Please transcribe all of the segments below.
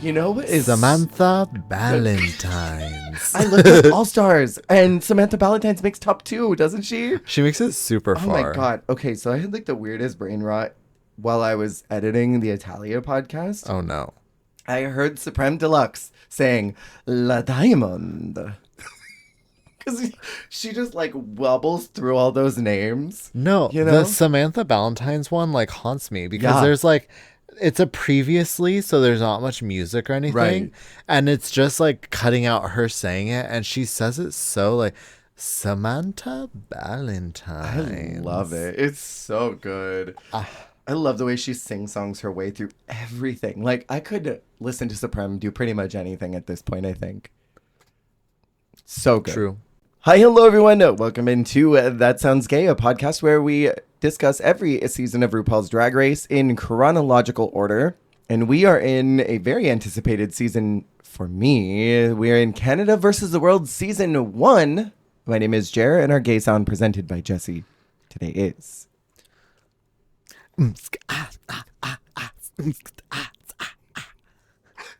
You know what is Samantha Ballantynes. I looked at All Stars, and Samantha Ballantynes makes top 2, doesn't she? She makes it super Oh far. my god. Okay, so I had like the weirdest brain rot while I was editing the Italia podcast. Oh no. I heard Supreme Deluxe saying La Diamond. Because she just like wobbles through all those names. No, you know? the Samantha Ballantynes one like haunts me because Yeah. there's like, it's a previously, so there's not much music or anything. Right. And it's just like cutting out her saying it. And she says it so like, Samantha Ballantynes. I love it. It's so good. I love the way she sing-songs her way through everything. Like, I could listen to Supreme do pretty much anything at this point, I think. So good. True. Hi, hello, everyone. Welcome into That Sounds Gay, a podcast where we discuss every season of RuPaul's Drag Race in chronological order. And we are in a very anticipated season for me. We are in Canada versus the World Season 1. My name is Jer, and our gay sound presented by Jesse today is...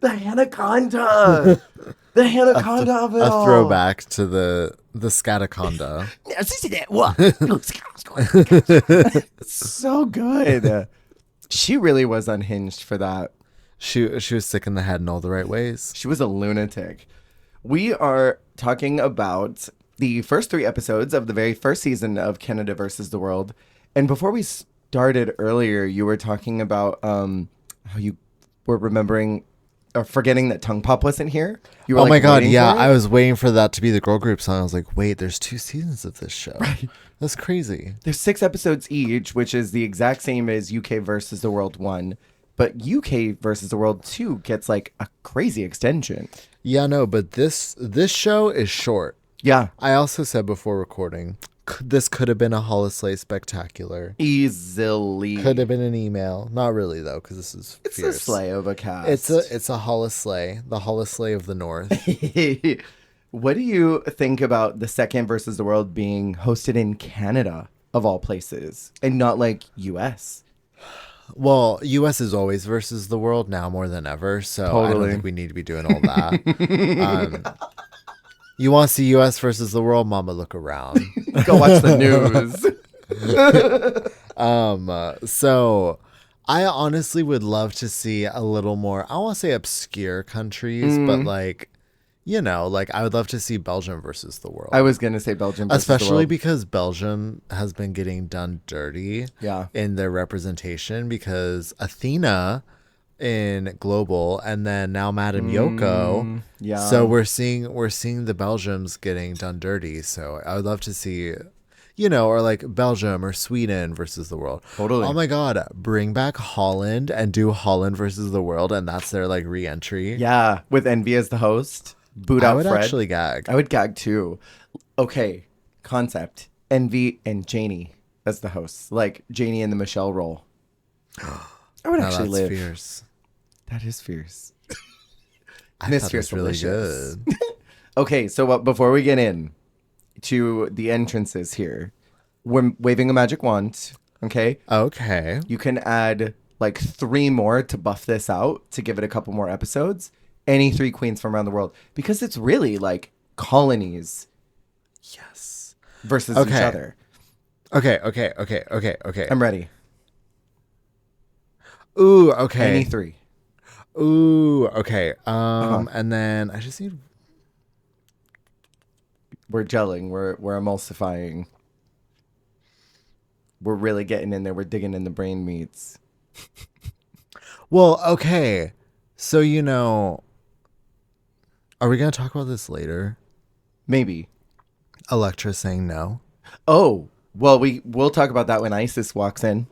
The Anaconda! The Anaconda of it A all! throwback to the Scataconda. So good. She really was unhinged for that. She was sick in the head in all the right ways. She was a lunatic. We are talking about the first 3 episodes of the very first season of Canada versus the World. And before we started earlier, you were talking about how you were remembering or forgetting that Tongue Pop wasn't here. You were, Oh my god, waiting yeah. for it? I was waiting for that to be the girl group song. I was like, wait, there's 2 seasons of this show. Right. That's crazy. There's 6 episodes each, which is the exact same as UK versus the World 1. But UK versus the World 2 gets like a crazy extension. Yeah, no, but this show is short. Yeah. I also said before recording, this could have been a Holislay spectacular. Easily. Could have been an email. Not really though, because this is It's fierce. a sleigh of a cast. It's a Holislay, the Holislay of the North. What do you think about the second versus the World being hosted in Canada, of all places, and not like US? Well, U.S. is always versus the world now more than ever, so I don't Totally. think we need to be doing all that. You want to see U.S. versus the world? Mama, look around. Go watch the news. So I honestly would love to see a little more, I want to say obscure countries, but like, you know, like I would love to see Belgium versus the world. I was going to say Belgium versus the Especially World. because Belgium has been getting done dirty Yeah. in their representation because Athena in Global and then now Madame Yoko. yeah. So we're seeing the Belgiums getting done dirty. So I would love to see, you know, or like Belgium or Sweden versus the world. Totally. Oh my God. Bring back Holland and do Holland versus the world. And that's their like re-entry. Yeah, with Envy as the host. Boot out I would Fred. actually gag. I would gag too. Okay, concept. Envy and Janie as the hosts. Like Janie in the Michelle role. I would Now actually that's live. fierce. That is fierce. I Miss thought Fierce it was really Delicious. good. Okay, so before we get in to the entrances here, we're waving a magic wand, okay? Okay. You can add like 3 more to buff this out, to give it a couple more episodes. Any 3 queens from around the world. Because it's really like colonies Yes. versus each other. Okay. I'm ready. Ooh, okay. Any 3. Ooh, okay. And then I just need. We're gelling. We're emulsifying. We're really getting in there. We're digging in the brain meats. Well, okay. So, you know, are we going to talk about this later? Maybe. Electra saying no. Oh, well, we'll talk about that when Isis walks in.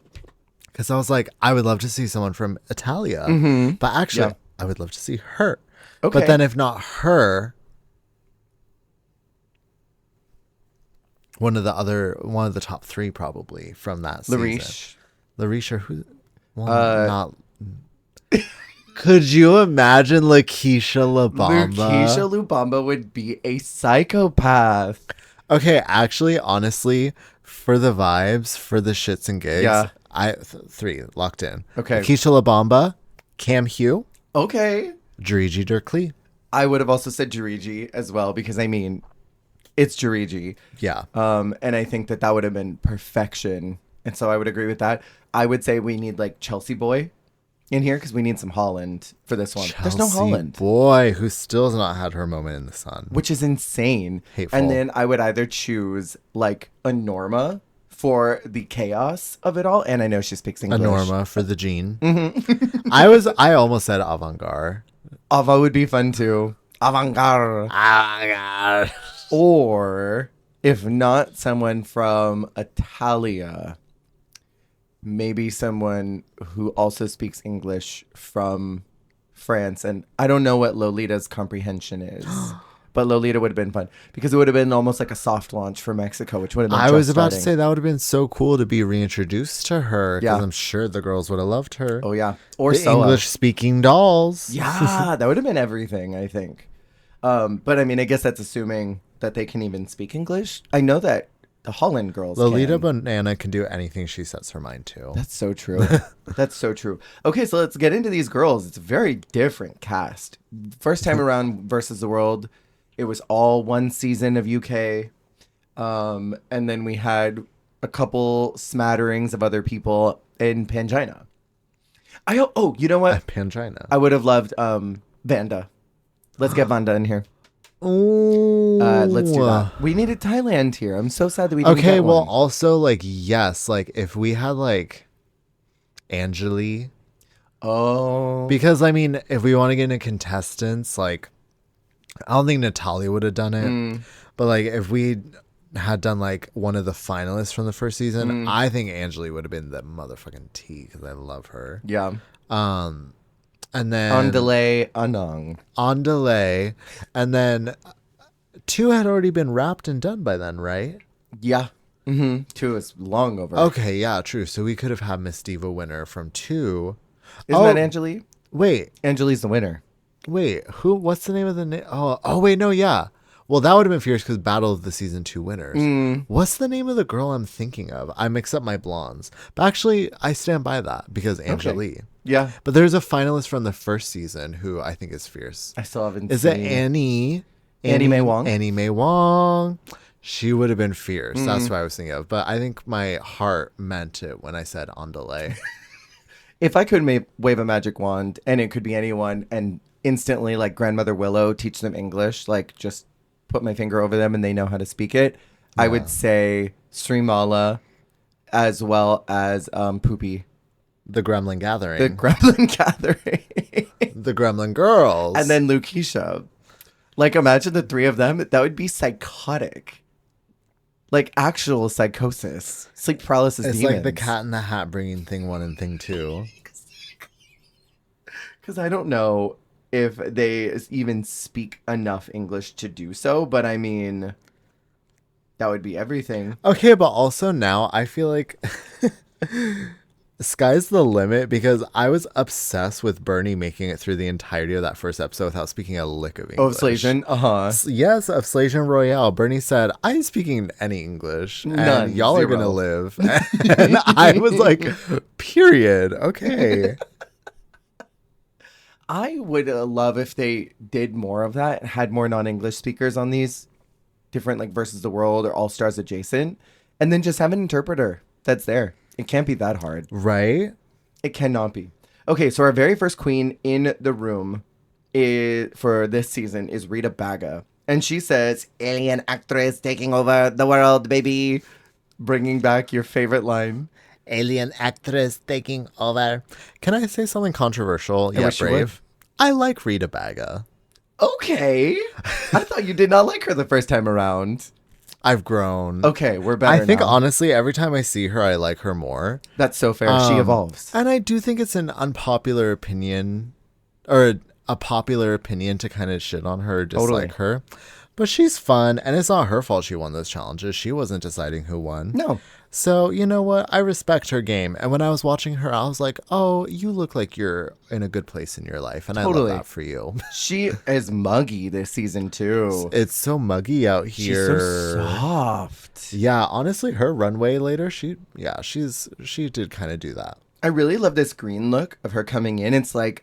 Because I was like, I would love to see someone from Italia. But actually, Yeah. I would love to see her. Okay. But then if not her, one of the top 3 probably from that season. Larish or who? Well, not. Could you imagine Lakeisha Labamba? Lakeisha Lubamba would be a psychopath. Okay, actually, honestly, for the vibes, for the shits and gigs, Yeah. 3 locked in. Okay. Lakeisha Labamba, Cam Hugh, Okay. Jiriji Dirkly. I would have also said Jiriji as well because, I mean, it's Jiriji. Yeah. And I think that would have been perfection. And so I would agree with that. I would say we need like Chelsea Boy in here because we need some Holland for this one. There's no Holland. Boy, who still has not had her moment in the sun. Which is insane. Hateful. And then I would either choose like a Norma for the chaos of it all. And I know she speaks English. A Norma for the Jean. Mm-hmm. I almost said avant-garde. Ava would be fun too. Avant-garde. Avant-garde. Or if not someone from Italia, maybe someone who also speaks English from France. And I don't know what Lolita's comprehension is. But Lolita would have been fun because it would have been almost like a soft launch for Mexico, which would have been I was about to say that would have been so cool to be reintroduced to her because I'm sure the girls would have loved her. Oh, yeah. Or the English-speaking dolls. Yeah, that would have been everything, I think. But, I mean, I guess that's assuming that they can even speak English. I know that the Holland girls Lolita Banana can do anything she sets her mind to. That's so true. That's so true. Okay, so let's get into these girls. It's a very different cast. First time around versus the world. It was all one season of UK. And then we had a couple smatterings of other people in Pangina. You know what? Pangina. I would have loved Vanda. Let's get Vanda in here. Ooh. Let's do that. We needed Thailand here. I'm so sad that we didn't Okay, get well, one. also, like, yes, like, if we had, like, Angeli. Oh. Because, I mean, if we want to get into contestants, like, I don't think Natalia would have done it. But, like, if we had done, like, one of the finalists from the first season, I think Angeli would have been the motherfucking T because I love her. Yeah. And then Andale Anang. Andale. And then 2 had already been wrapped and done by then, right? Yeah. 2 is long over. Okay, yeah, true. So we could have had Miss Diva winner from 2. Isn't that Angeli? Wait. Angeli's the winner. Wait, what's the name of the name? Oh, wait, no, yeah. Well, that would have been fierce because Battle of the Season 2 winners. What's the name of the girl I'm thinking of? I mix up my blondes. But actually, I stand by that because Angeli. Okay. Yeah. But there's a finalist from the first season who I think is fierce. I still haven't Is seen. it Annie? Annie Mae Wong? Annie Mae Wong. She would have been fierce. That's what I was thinking of. But I think my heart meant it when I said Andale. If I could wave a magic wand and it could be anyone and instantly like Grandmother Willow teach them English, like just put my finger over them and they know how to speak it, I would say Srimala as well as Poopy. The Gremlin Gathering. The Gremlin Gathering. The Gremlin Girls. And then Lukisha. Like imagine the 3 of them. That would be psychotic. Like actual psychosis. Sleep paralysis it's demons. like the Cat in the Hat bringing thing 1 and thing 2. Because I don't know if they even speak enough English to do so, but I mean, that would be everything. Okay, but also now I feel like sky's the limit because I was obsessed with Bernie making it through the entirety of that first episode without speaking a lick of English. Oh, Slasian? Uh-huh. Yes, of Slasian Royale. Bernie said, I ain't speaking any English. And None. y'all are 0. going to live. And I was like, period. Okay. I would love if they did more of that, had more non-English speakers on these different like Versus the World or All Stars adjacent, and then just have an interpreter that's there. It can't be that hard. Right? It cannot be. Okay, so our very first queen in the room for this season is Rita Baga. And she says, alien actress taking over the world, baby. Bringing back your favorite line. Alien actress taking over. Can I say something controversial yet wish you would. brave? I like Rita Baga. Okay. I thought you did not like her the first time around. I've grown. Okay, we're better I think now. honestly, every time I see her, I like her more. That's so fair. She evolves. And I do think it's an unpopular opinion or a popular opinion to kind of shit on her or dislike her. But she's fun, and it's not her fault she won those challenges. She wasn't deciding who won. No. So, you know what? I respect her game. And when I was watching her, I was like, oh, you look like you're in a good place in your life. And I love that for you. She is muggy this season, too. It's so muggy out here. She's so soft. Yeah, honestly, her runway later, she did kind of do that. I really love this green look of her coming in. It's like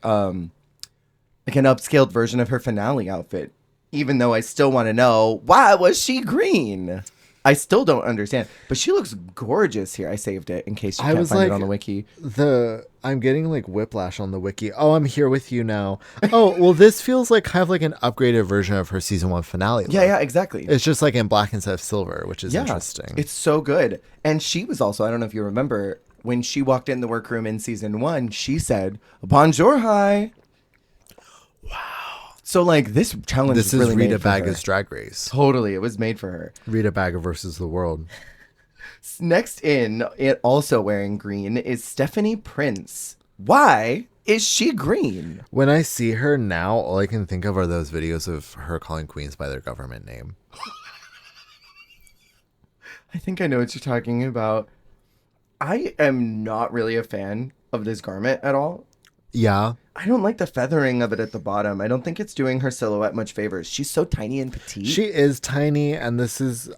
Like an upscaled version of her finale outfit. Even though I still want to know, why was she green? I still don't understand. But she looks gorgeous here. I saved it in case you can't find it on the wiki. I'm getting like whiplash on the wiki. Oh, I'm here with you now. Oh, well, this feels like kind of like an upgraded version of her season 1 finale look. Yeah, exactly. It's just like in black instead of silver, which is interesting. It's so good. And she was also, I don't know if you remember, when she walked in the workroom in season 1, she said, Bonjour, hi. Wow. So, like, this challenge this is really Rita made for her. Baga's Drag Race. Totally. It was made for her. Rita Baga versus the world. Next in, it also wearing green, is Stephanie Prince. Why is she green? When I see her now, all I can think of are those videos of her calling queens by their government name. I think I know what you're talking about. I am not really a fan of this garment at all. Yeah. I don't like the feathering of it at the bottom. I don't think it's doing her silhouette much favors. She's so tiny and petite. She is tiny, and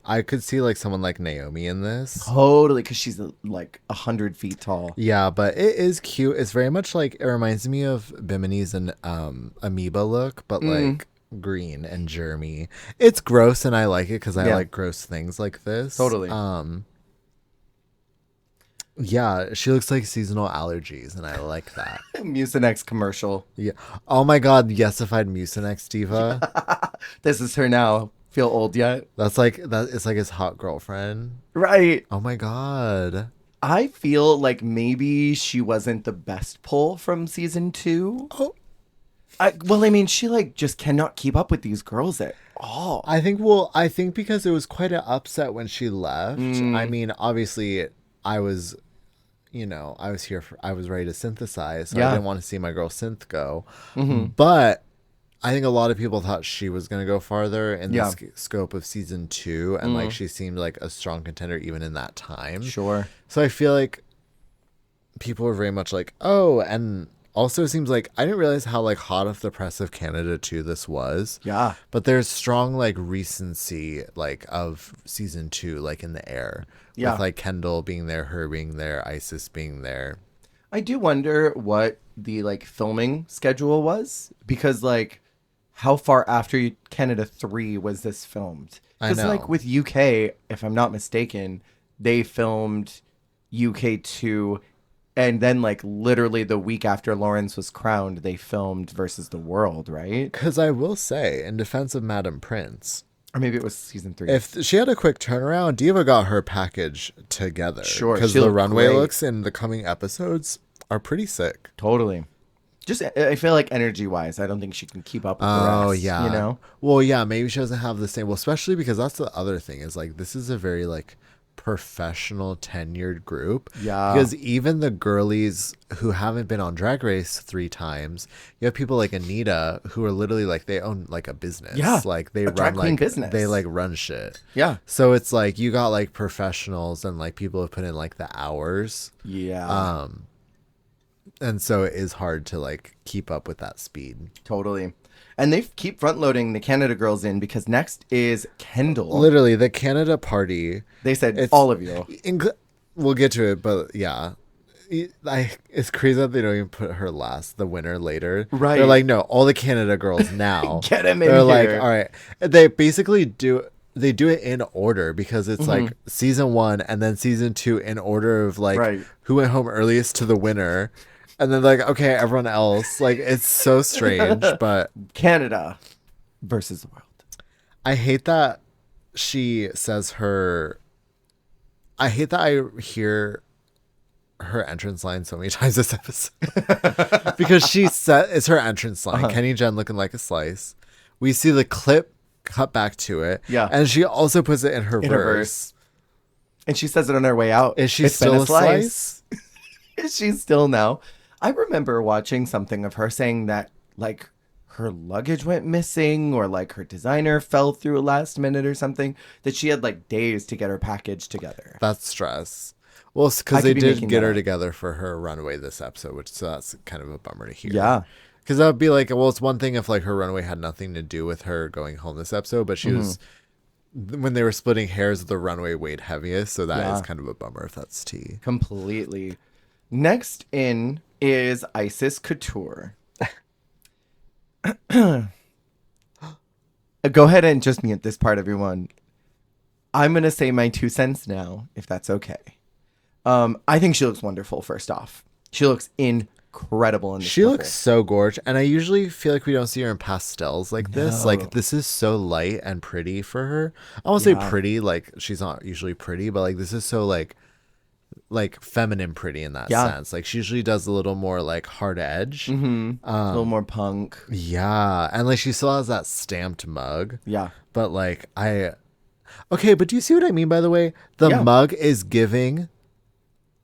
I could see like someone like Naomi in this. Totally, because she's like 100 feet tall. Yeah, but it is cute. It's very much like, it reminds me of Bimini's and amoeba look, but like green and germy. It's gross, and I like it because I like gross things like this. Totally. Yeah, she looks like seasonal allergies, and I like that. Mucinex commercial. Yeah. Oh my God, yesified Mucinex diva. This is her now. Feel old yet? That's like that. It's like his hot girlfriend. Right. Oh my God. I feel like maybe she wasn't the best pull from season 2. Oh. Well, I mean, she like just cannot keep up with these girls at all. I think because it was quite an upset when she left. I mean, obviously I was ready to synthesize, so I didn't want to see my girl Synth go. But I think a lot of people thought she was going to go farther in the scope of season 2, and like she seemed like a strong contender even in that time. Sure. So I feel like people were very much like, oh, and also it seems like I didn't realize how like hot off the press of Canada 2 this was. Yeah. But there's strong like recency like of season 2 like in the air. Yeah. With like Kendall being there, her being there, Isis being there. I do wonder what the like filming schedule was, because like how far after Canada 3 was this filmed? I know. Like with UK, if I'm not mistaken, they filmed UK 2, and then like literally the week after Lawrence was crowned, they filmed Versus the World, right? Because I will say, in defense of Madam Prince, or maybe it was season 3. if she had a quick turnaround, Diva got her package together. Sure. Because the runway looks in the coming episodes are pretty sick. Totally. Just, I feel like energy-wise, I don't think she can keep up with the rest. Oh, yeah. You know? Well, yeah, maybe she doesn't have the same... Well, especially because that's the other thing, is like, this is a very, like, professional, tenured group. Yeah. Because even the girlies who haven't been on Drag Race 3 times, you have people like Anita who are literally like, they own like a business. Yeah. Like they run like business. They like run shit. Yeah. So it's like you got like professionals and like people who put in like the hours. Yeah. And so it is hard to like keep up with that speed. Totally. And they keep front loading the Canada girls in, because next is Kendall. Literally, the Canada party. They said all of you. We'll get to it, but yeah. It's crazy that they don't even put her last, the winner later. Right. They're like, no, all the Canada girls now. Get him in They're here. like, all right. They basically do it in order, because it's like season 1 and then season 2 in order of like who went home earliest to the winner. And then like, okay, everyone else. Like, it's so strange, but... Canada versus the world. I hate that she says her... I hate that I hear her entrance line so many times this episode. Because she said... It's her entrance line. Kenny Jen looking like a slice. We see the clip cut back to it. Yeah. And she also puts it in her verse. And she says it on her way out. Is she still a slice? Is she still now? I remember watching something of her saying that, like, her luggage went missing, or, like, her designer fell through last minute or something, that she had, like, days to get her package together. That's stress. Well, because they did get her together for her runway this episode, so that's kind of a bummer to hear. Yeah. Because that would be like, well, it's one thing if, like, her runway had nothing to do with her going home this episode, but she was... When they were splitting hairs, the runway weighed heaviest, so that is kind of a bummer if that's tea. Completely. Next in is Isis Couture. Go ahead and just mute this part, everyone. I'm going to say my 2 cents now, if that's okay. I think she looks wonderful, first off. She looks incredible in this She couple. looks so gorgeous. And I usually feel like we don't see her in pastels like this. Like, this is so light and pretty for her. I won't say pretty, like, she's not usually pretty, but, like, this is so, like feminine pretty in that sense. Like, she usually does a little more, like, hard edge. Mm-hmm. A little more punk. Yeah. And, like, she still has that stamped mug. Yeah. But, like, okay, but do you see what I mean, by the way? The mug is giving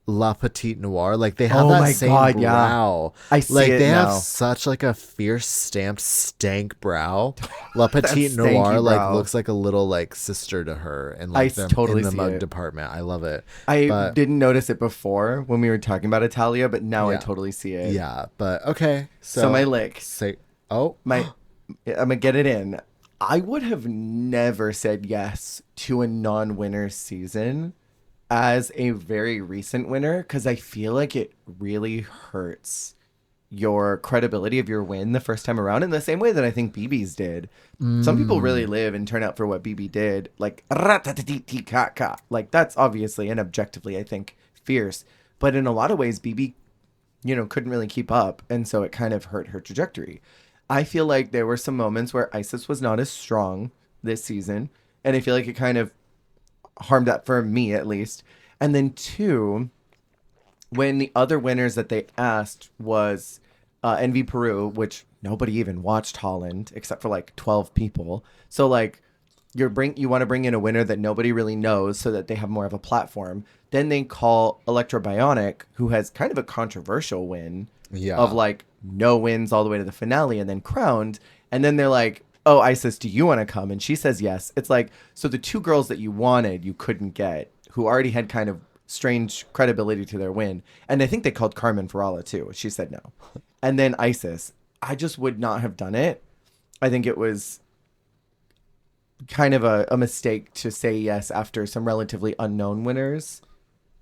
La Petite Noire. Like, they have that same brow. Yeah. I see like, it they now. have such, like, a fierce, stamped, stank brow. La Petite Noire, like, looks like a little, like, sister to her in, like, in the mug department. I love it. I didn't notice it before when we were talking about Italia, but now I totally see it. Yeah, but, okay. So my lick. I'm going to get it in. I would have never said yes to a non-winner season as a very recent winner, because I feel like it really hurts your credibility of your win the first time around in the same way that I think BB's did. Some people really live and turn out for what BB did, like like that's obviously and objectively I think fierce, but in a lot of ways BB couldn't really keep up, and so it kind of hurt her trajectory. I feel like there were some moments where Isis was not as strong this season, and I feel like it kind of harmed that for me at least. And then 2, when the other winners that they asked was NV Peru, which nobody even watched Holland except for like 12 people. So like you want to bring in a winner that nobody really knows so that they have more of a platform. Then they call Electro Bionic, who has kind of a controversial win of like no wins all the way to the finale and then crowned. And then they're like, oh, Isis, do you want to come? And she says yes. It's like, so the 2 girls that you wanted, you couldn't get, who already had kind of strange credibility to their win. And I think they called Carmen Farala too. She said no. And then Isis, I just would not have done it. I think it was kind of a mistake to say yes after some relatively unknown winners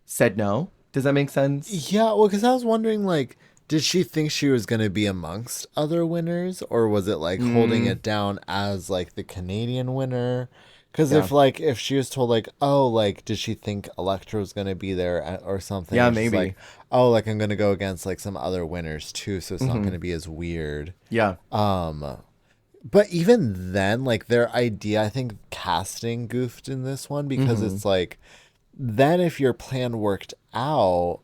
said no. Does that make sense? Yeah, well, because I was wondering, like, did she think she was going to be amongst other winners, or was it like holding it down as like the Canadian winner? Because if she was told like, oh, like, did she think Electra was going to be there or something? Yeah, maybe. Like, oh, like I'm going to go against like some other winners too, so it's not going to be as weird. Yeah. But even then, like their idea, I think casting goofed in this one because it's like, then if your plan worked out,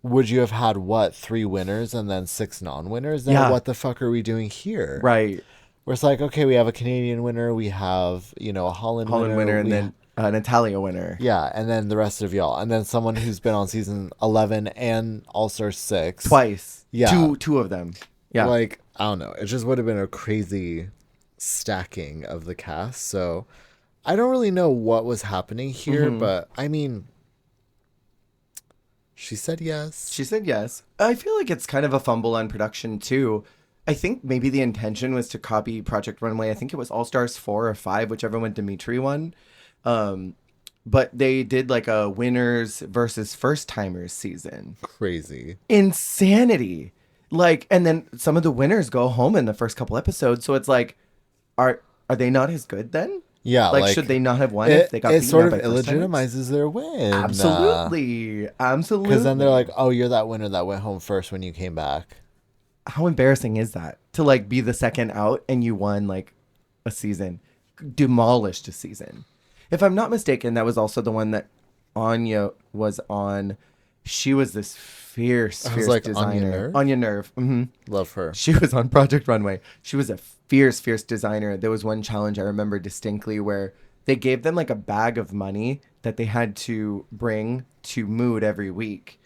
would you have had, 3 winners and then 6 non-winners? Then what the fuck are we doing here? Right. Where it's like, okay, we have a Canadian winner, we have, a Holland winner, and then an Italia winner. Yeah, and then the rest of y'all. And then someone who's been on season 11 and All-Star 6. Twice. Yeah. Two of them. Yeah. Like, I don't know. It just would have been a crazy stacking of the cast. So I don't really know what was happening here, but I mean... She said yes. She said yes. I feel like it's kind of a fumble on production, too. I think maybe the intention was to copy Project Runway. I think it was All Stars 4 or 5, whichever one Dimitri won. But they did like a winners versus first timers season. Crazy. Insanity. Like, and then some of the winners go home in the first couple episodes. So it's like, are they not as good then? Yeah, like should they not have won if they got beaten sort up of by illegitimizes their win. Absolutely. Because then they're like, oh, you're that winner that went home first when you came back. How embarrassing is that? To like be the second out and you won like a season. Demolished a season. If I'm not mistaken, that was also the one that Anya was on. She was this fierce designer. Anya Nerve. Love her. She was on Project Runway. She was a fierce designer. There was one challenge I remember distinctly where they gave them like a bag of money that they had to bring to Mood every week.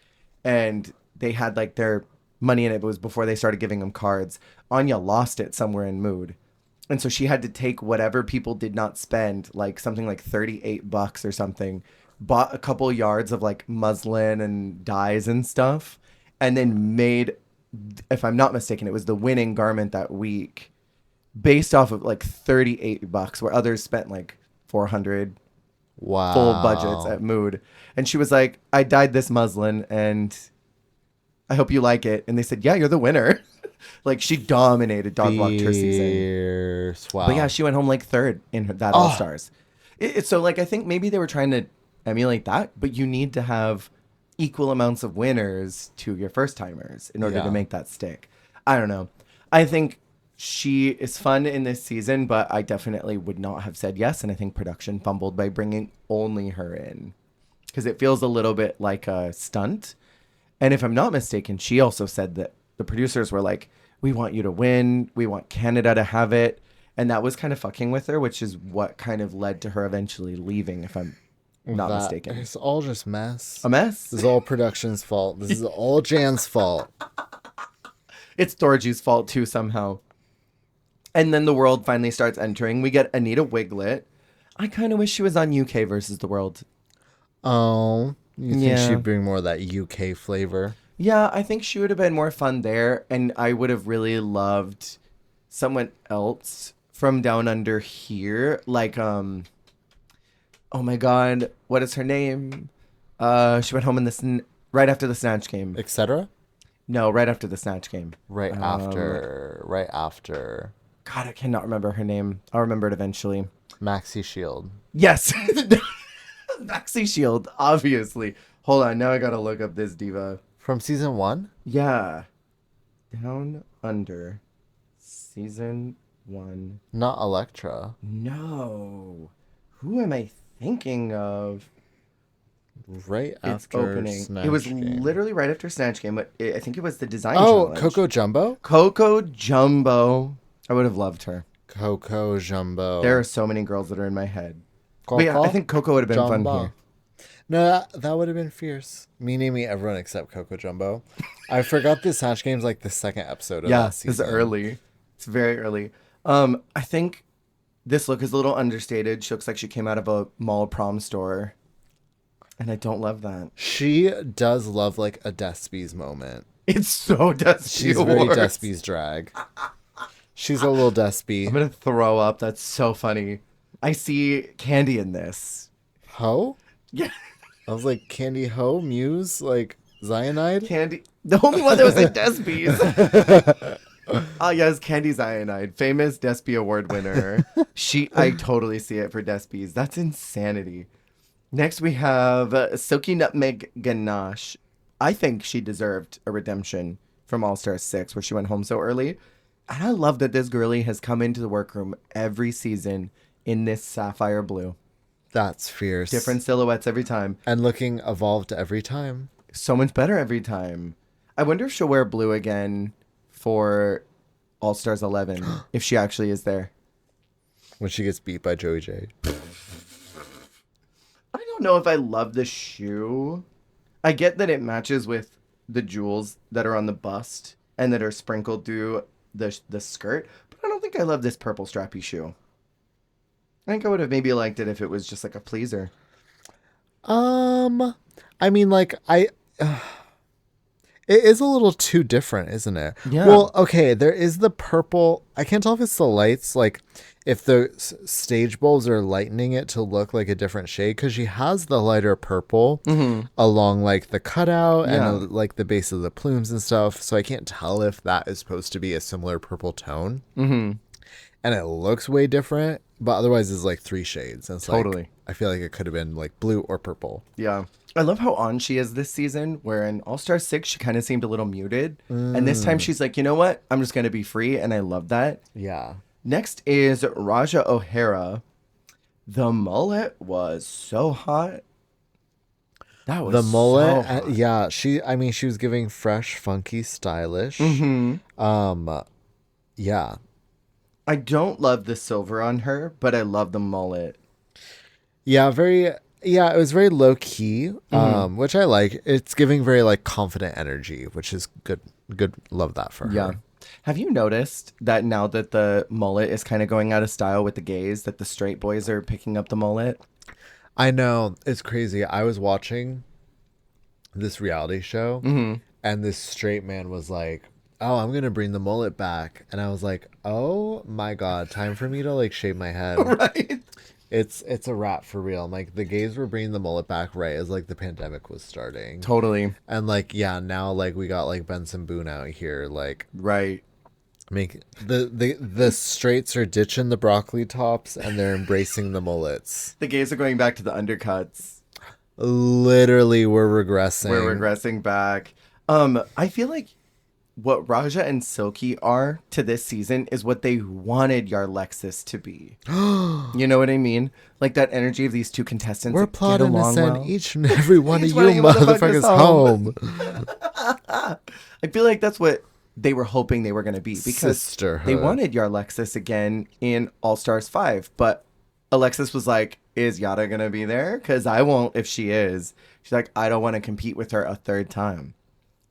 And they had like their money in it. It was before they started giving them cards. Anya lost it somewhere in Mood. And so she had to take whatever people did not spend, like something like $38 or something, bought a couple yards of like muslin and dyes and stuff, and then made, if I'm not mistaken, it was the winning garment that week based off of like $38, where others spent like 400. Wow. Full budgets at Mood. And she was like, I dyed this muslin and I hope you like it. And they said, yeah, you're the winner. Like, she dominated Dog Walked her season. Fierce. Wow. But yeah, she went home like third in that All Stars. So like, I think maybe they were trying to emulate that, but you need to have equal amounts of winners to your first timers in order to make that stick. I don't know. I think she is fun in this season, but I definitely would not have said yes. And I think production fumbled by bringing only her in because it feels a little bit like a stunt. And if I'm not mistaken, she also said that the producers were like, we want you to win. We want Canada to have it. And that was kind of fucking with her, which is what kind of led to her eventually leaving, if I'm not mistaken. It's all just mess. A mess? This is all production's fault. This is all Jan's fault. It's Dorji's fault, too, somehow. And then the world finally starts entering. We get Anita Wiglet. I kind of wish she was on UK versus the world. Oh, you think she'd bring more of that UK flavor? Yeah, I think she would have been more fun there. And I would have really loved someone else from down under here. Like, oh my God, what is her name? She went home in right after the Snatch Game. Etc.? No, right after the Snatch Game. Right after. God, I cannot remember her name. I'll remember it eventually. Maxi Shield. Yes. Maxi Shield, obviously. Hold on, now I gotta look up this diva. From season 1? Yeah. Down Under. Season 1. Not Elektra. No. Who am I thinking of? Right after opening. Snatch It was Game. literally right after Snatch Game, but I think it was the design challenge. Coco Jumbo? Coco Jumbo. I would have loved her. Coco Jumbo. There are so many girls that are in my head. Coco? But yeah, I think Coco would have been fun here. No, that would have been fierce. Me naming everyone except Coco Jumbo. I forgot the Snatch Game's like the second episode of that season. It's early. It's very early. I think this look is a little understated. She looks like she came out of a mall prom store. And I don't love that. She does love like a Despies moment. It's so Despy. She's very Despies drag. She's a little Despy. I'm going to throw up. That's so funny. I see Candy in this. Ho? Yeah. I was like, Candy Ho? Muse? Like, Cyanide? Candy. The only one that was in Despies. Oh, yes, Candy Cyanide. Famous Despy Award winner. I totally see it for Despies. That's insanity. Next, we have Silky Nutmeg Ganache. I think she deserved a redemption from All Stars 6, where she went home so early. And I love that this girlie has come into the workroom every season in this sapphire blue. That's fierce. Different silhouettes every time. And looking evolved every time. So much better every time. I wonder if she'll wear blue again for All Stars 11, if she actually is there. When she gets beat by Joey J. I don't know if I love the shoe. I get that it matches with the jewels that are on the bust and that are sprinkled through the skirt, but I don't think I love this purple strappy shoe. I think I would have maybe liked it if it was just like a pleaser. I mean, like, it is a little too different, isn't it? Yeah. Well, okay, there is the purple. I can't tell if it's the lights, like, if the stage bulbs are lightening it to look like a different shade, because she has the lighter purple along, like, the cutout and, like, the base of the plumes and stuff, so I can't tell if that is supposed to be a similar purple tone. Mm-hmm. And it looks way different, but otherwise it's, like, 3 shades. And it's totally. Like, I feel like it could have been, like, blue or purple. Yeah. I love how on she is this season, where in All Star 6, she kind of seemed a little muted. And this time she's like, you know what? I'm just going to be free. And I love that. Yeah. Next is Raja O'Hara. The mullet was so hot. That was the mullet. so hot. Yeah. She was giving fresh, funky, stylish. Yeah. I don't love the silver on her, but I love the mullet. Yeah, it was very low key, which I like. It's giving very like confident energy, which is good. Good, love that for her. Yeah. Have you noticed that now that the mullet is kind of going out of style with the gays, that the straight boys are picking up the mullet? I know, it's crazy. I was watching this reality show, and this straight man was like, "Oh, I'm gonna bring the mullet back," and I was like, "Oh my god, time for me to like shave my head." Right. it's a wrap for real. I'm like, the gays were bringing the mullet back right as like the pandemic was starting. Totally. And like, yeah, now like we got like Benson Boone out here, like right. Make the straights are ditching the broccoli tops and they're embracing the mullets. The gays are going back to the undercuts. Literally, we're regressing. We're regressing back. I feel like what Raja and Silky are to this season is what they wanted Yarlexis to be. You know what I mean? Like that energy of these two contestants. We're plotting to send each and every one of you motherfuckers home. I feel like that's what they were hoping they were going to be, because Sisterhood. They wanted Yarlexis again in All Stars 5, but Alexis was like, is Yara going to be there? Because I won't if she is. She's like, I don't want to compete with her a third time.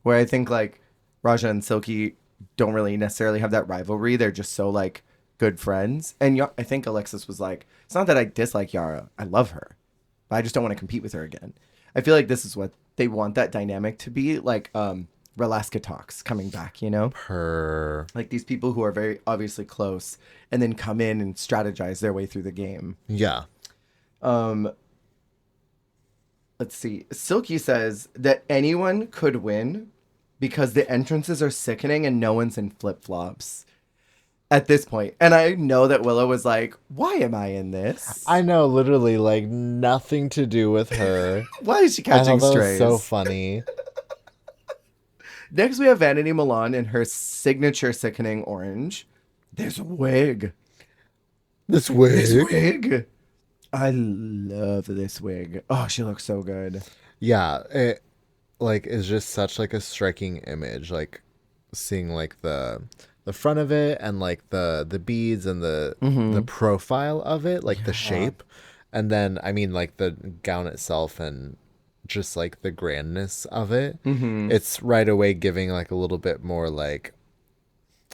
Where I think like Raja and Silky don't really necessarily have that rivalry. They're just so like good friends. And I think Alexis was like, it's not that I dislike Yara. I love her, but I just don't want to compete with her again. I feel like this is what they want that dynamic to be like. Relaska talks coming back, you know? Like these people who are very obviously close and then come in and strategize their way through the game. Yeah. Let's see. Silky says that anyone could win because the entrances are sickening and no one's in flip-flops at this point. And I know that Willow was like, why am I in this? I know, literally, like nothing to do with her. Why is she catching strays? So funny. Next, we have Vanity Milan in her signature sickening orange. There's a wig. This wig. This wig. I love this wig. Oh, she looks so good. Yeah, it like is just such like a striking image. Like seeing like the front of it and like the beads and the profile of it, like the shape, and then I mean like the gown itself and just like the grandness of it. It's right away giving like a little bit more like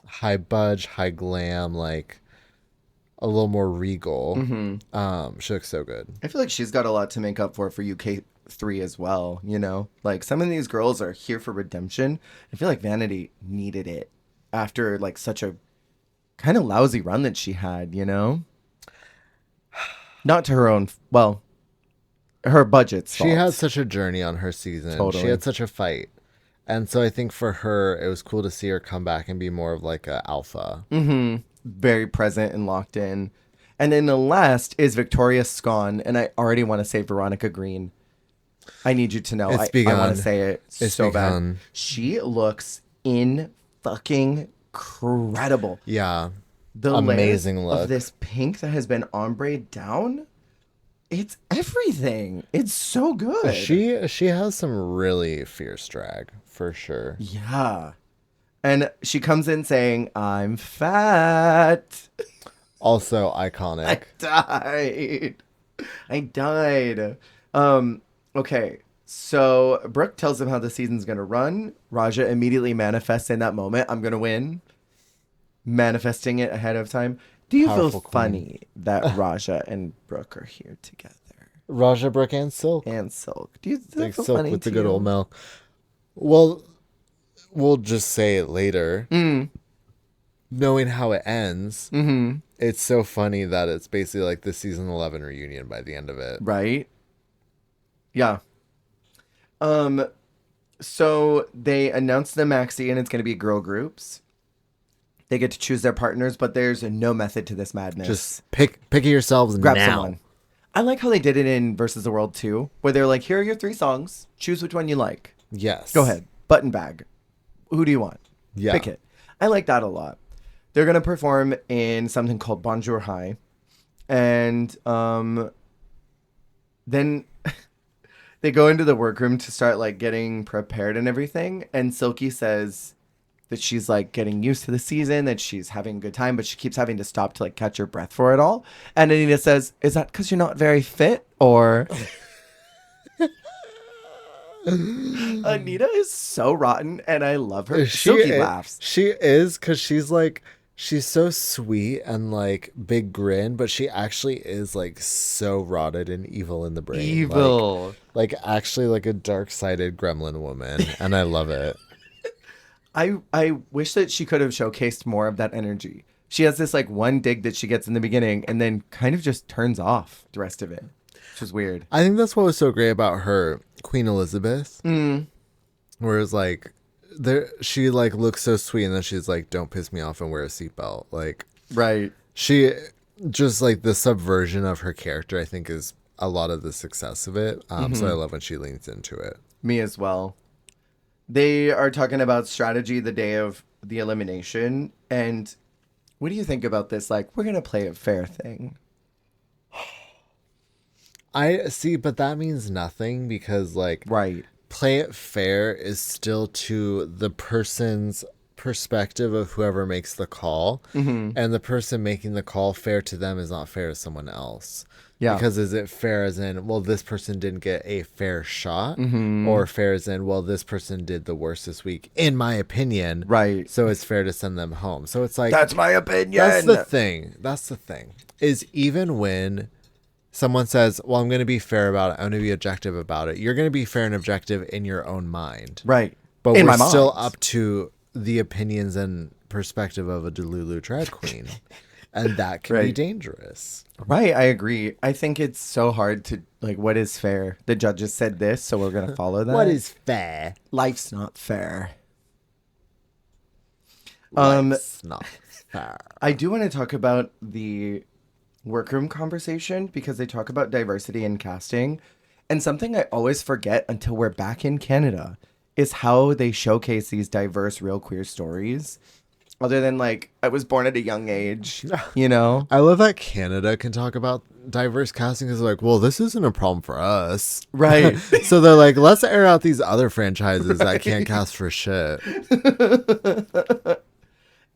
high budge, high glam, like a little more regal. She looks so good. I feel like she's got a lot to make up for UK3 as well, you know? Like some of these girls are here for redemption. I feel like Vanity needed it after like such a kind of lousy run that she had, you know? Not to her own, well, her budget's fault. She had such a journey on her season. Totally. She had such a fight. And so I think for her, it was cool to see her come back and be more of like a alpha. Very present and locked in. And then the last is Victoria Scone. And I already want to say Veronica Green. I need you to know. I want to say it so bad. She looks fucking incredible. Yeah. The amazing look of this pink that has been ombre down. It's everything. It's so good. She has some really fierce drag, for sure. Yeah. And she comes in saying, I'm fat. Also iconic. I died. Okay. So Brooke tells him how the season's going to run. Raja immediately manifests in that moment, I'm going to win. Manifesting it ahead of time. Do you feel funny that Raja and Brooke are here together? Raja, Brooke, and Silk. Do you think Silk with the good old milk? Well, we'll just say it later. Knowing how it ends, it's so funny that it's basically like the season 11 reunion by the end of it. Right? Yeah. So they announced the maxi and it's going to be girl groups. They get to choose their partners, but there's no method to this madness. Just pick yourselves Grab now. Someone. I like how they did it in Versus the World 2, where they're like, here are your 3 songs. Choose which one you like. Yes. Go ahead. Button bag. Who do you want? Yeah. Pick it. I like that a lot. They're going to perform in something called Bonjour High. And then they go into the workroom to start like getting prepared and everything. And Silky says that she's like getting used to the season, that she's having a good time, but she keeps having to stop to like catch her breath for it all. And Anita says, is that because you're not very fit or... Anita is so rotten and I love her. Silky laughs. She is, because she's like, she's so sweet and like big grin, but she actually is like so rotted and evil in the brain. Evil. Like actually like a dark-sided gremlin woman. And I love it. I wish that she could have showcased more of that energy. She has this like one dig that she gets in the beginning and then kind of just turns off the rest of it, which is weird. I think that's what was so great about her, Queen Elizabeth. Mm. Whereas like she like looks so sweet and then she's like, don't piss me off and wear a seatbelt. Like, right. She just like the subversion of her character, I think, is a lot of the success of it. So I love when she leans into it. Me as well. They are talking about strategy the day of the elimination. And what do you think about this? Like, we're going to play a fair thing. I see, but that means nothing because like right. Play it fair is still to the person's perspective of whoever makes the call, and the person making the call, fair to them is not fair to someone else. Yeah, because is it fair as in, well, this person didn't get a fair shot, or fair as in, well, this person did the worst this week in my opinion, right? So it's fair to send them home. So it's like, that's my opinion. That's the thing is, even when someone says, well, I'm going to be fair about it, I'm going to be objective about it, you're going to be fair and objective in your own mind, right? But we're still up to the opinions and perspective of a Delulu drag queen. And that can be dangerous. Right, I agree. I think it's so hard to, like, what is fair? The judges said this, so we're going to follow that. What is fair? Life's not fair. Life's not fair. I do want to talk about the workroom conversation because they talk about diversity in casting. And something I always forget until we're back in Canada is how they showcase these diverse real queer stories. Other than like, I was born at a young age, you know? I love that Canada can talk about diverse casting because they're like, well, this isn't a problem for us. Right. So they're like, let's air out these other franchises that can't cast for shit.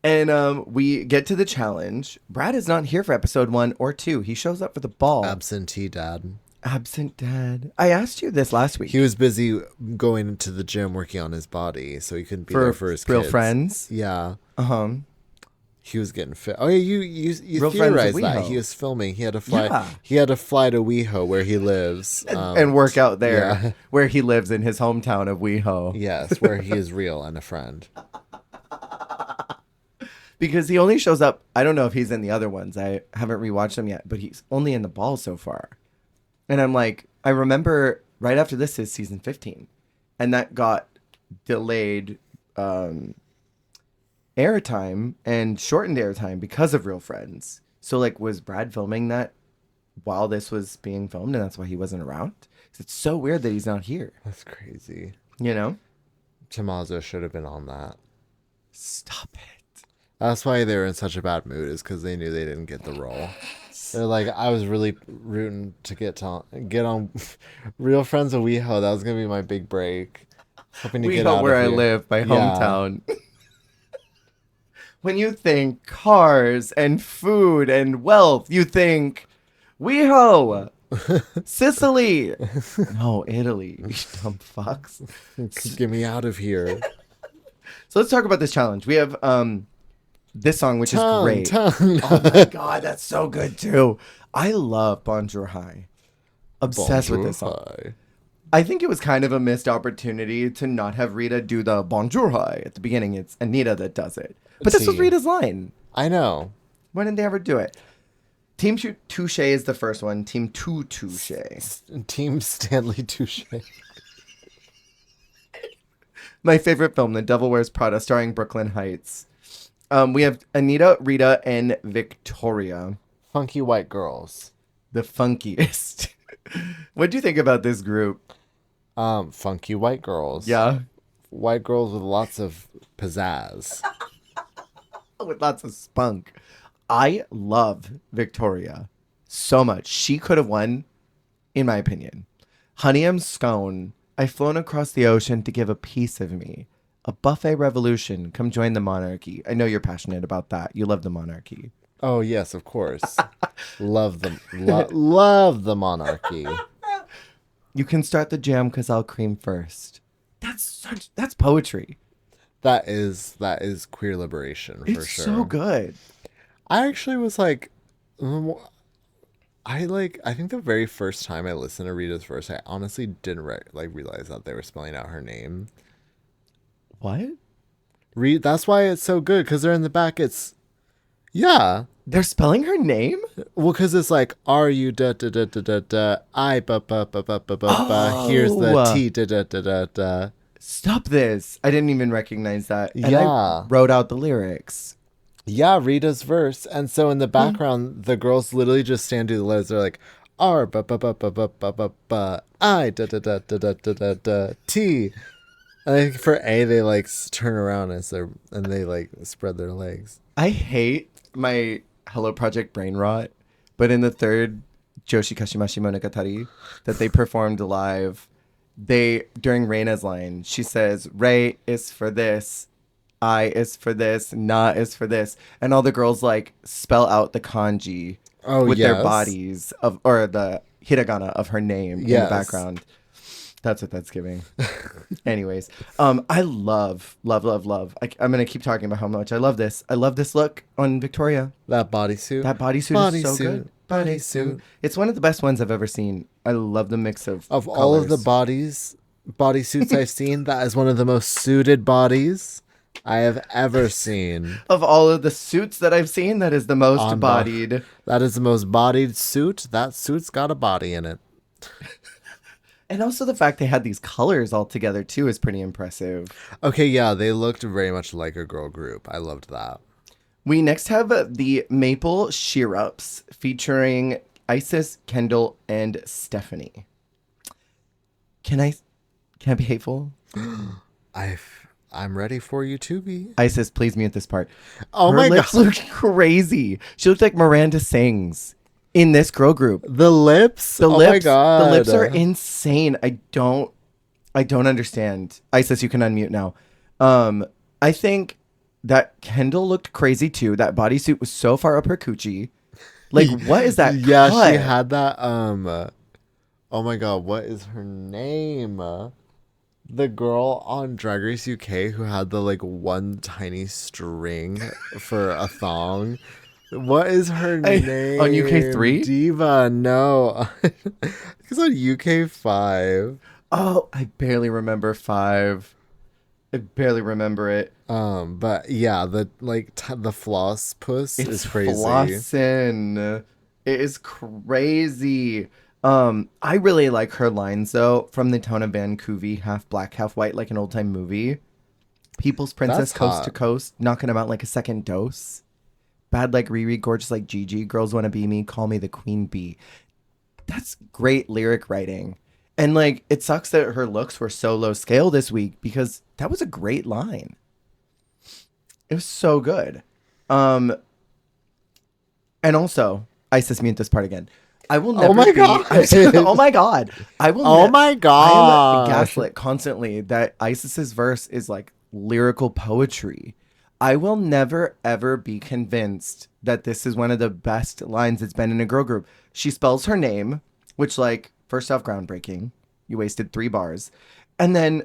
And we get to the challenge. Brad is not here for episode 1 or 2. He shows up for the ball. Absentee dad. Absent dad. I asked you this last week. He was busy going to the gym working on his body, so he couldn't be there for his real kids. Friends. Yeah. He was getting fit. Oh yeah, you Real theorized that he was filming. He had to fly. Yeah. He had to fly to WeHo where he lives and work out there, where he lives in his hometown of WeHo. Yes, where he is real and a friend. Because he only shows up. I don't know if he's in the other ones. I haven't rewatched them yet, but he's only in the ball so far. And I'm like, I remember right after this is season 15, and that got delayed airtime and shortened airtime because of Real Friends. So like, was Brad filming that while this was being filmed, and that's why he wasn't around? It's so weird that he's not here. That's crazy. You know, Tommaso should have been on that. Stop it. That's why they were in such a bad mood, is because they knew they didn't get the role. They're like, I was really rooting to get on Real Friends of WeHo. That was gonna be my big break. Hoping to get out where of I here. live, my hometown. When you think cars and food and wealth, you think WeHo, Sicily. No, Italy. You dumb fucks. Get me out of here. So let's talk about this challenge. We have this song, which is great. Tongue. Oh my god, that's so good too. I love Bonjour. Obsessed with this song. I think it was kind of a missed opportunity to not have Rita do the Bonjour at the beginning. It's Anita that does it. But this was Rita's line. I know. Why didn't they ever do it? Team Touche is the first one. Team Touche. Team Stanley Touche. My favorite film, The Devil Wears Prada, starring Brooklyn Heights. We have Anita, Rita, and Victoria. Funky white girls. The funkiest. What do you think about this group? Funky white girls. Yeah. White girls with lots of pizzazz. With lots of spunk. I love Victoria so much. She could have won, in my opinion. Honey, I'm scone. I've flown across the ocean to give a piece of me. A buffet revolution. Come join the monarchy. I know you're passionate about that. You love the monarchy. Oh, yes, of course. Love the monarchy. You can start the jam because I'll cream first. That's poetry. That is queer liberation for sure. It's so good. I actually was like, I think the very first time I listened to Rita's verse, I honestly didn't realize that they were spelling out her name. What? That's why it's so good, because they're in the back. It's Yeah. They're spelling her name? Well, because it's like, are you da da da da da da, I ba ba ba ba ba ba ba, here's the Oh, T da da da da da. stop this. I didn't even recognize that. And I Yeah. wrote out the lyrics. Yeah, Rita's verse. And so in the Hmm. background, the girls literally just stand to the letters. They're like, R ba ba ba ba ba ba ba ba, I da da da da da da da da, T. And I think for A, they like turn around and they like spread their legs. I hate my Hello Project brain rot, but in the third Joshi Kashimashi Monogatari that they performed live, during Reina's line, she says, Rei is for this, I is for this, Na is for this. And all the girls like spell out the kanji Oh, with their yes. bodies or the hiragana of her name in the Yes. background. That's what that's giving. Anyways, I love. I'm gonna keep talking about how much I love this. I love this look on Victoria. That bodysuit. That bodysuit is so good. Bodysuit. It's one of the best ones I've ever seen. I love the mix of Of colors. all of the bodysuits I've seen, that is one of the most suited bodies I have ever seen. Of all of the suits that I've seen, that is the most bodied. That is the most bodied suit. That suit's got a body in it. And also the fact they had these colors all together too is pretty impressive. Okay, yeah, they looked very much like a girl group. I loved that. We next have the Maple Sheer-Ups featuring Isis, Kendall, and Stephanie. Can I be hateful? I'm ready for you to be. Isis, please mute this part. Oh Her my lips god. look crazy. She looked like Miranda Sings in this girl group. The lips? The Oh lips, my god. the lips are insane. I don't understand. Isis, you can unmute now. I think that Kendall looked crazy too. That bodysuit was so far up her coochie. Like, what is that? Yeah, cut? she had that oh my god, what is her name? The girl on Drag Race UK who had the like one tiny string for a thong. What is her name? On UK3? Diva, no. It's on UK5. Oh, I barely remember 5. I barely remember it. But yeah, the like the floss puss It's is crazy. flossin'. It is crazy. I really like her lines though, from the tone of Van Cuvie, half black, half white, like an old time movie. People's Princess, That's coast hot. to coast, knocking them out like a second dose. Bad like Riri, gorgeous like Gigi, girls wanna be me, call me the queen bee. That's great lyric writing. And like, it sucks that her looks were so low scale this week because that was a great line. It was so good. And also, Isis, mute this part again. I will never Oh my be. god. Oh my god. I will. Oh my I god. am gaslit constantly that Isis's verse is like lyrical poetry. I will never ever be convinced that this is one of the best lines that's been in a girl group. She spells her name, which like first off groundbreaking. You wasted 3 bars, and then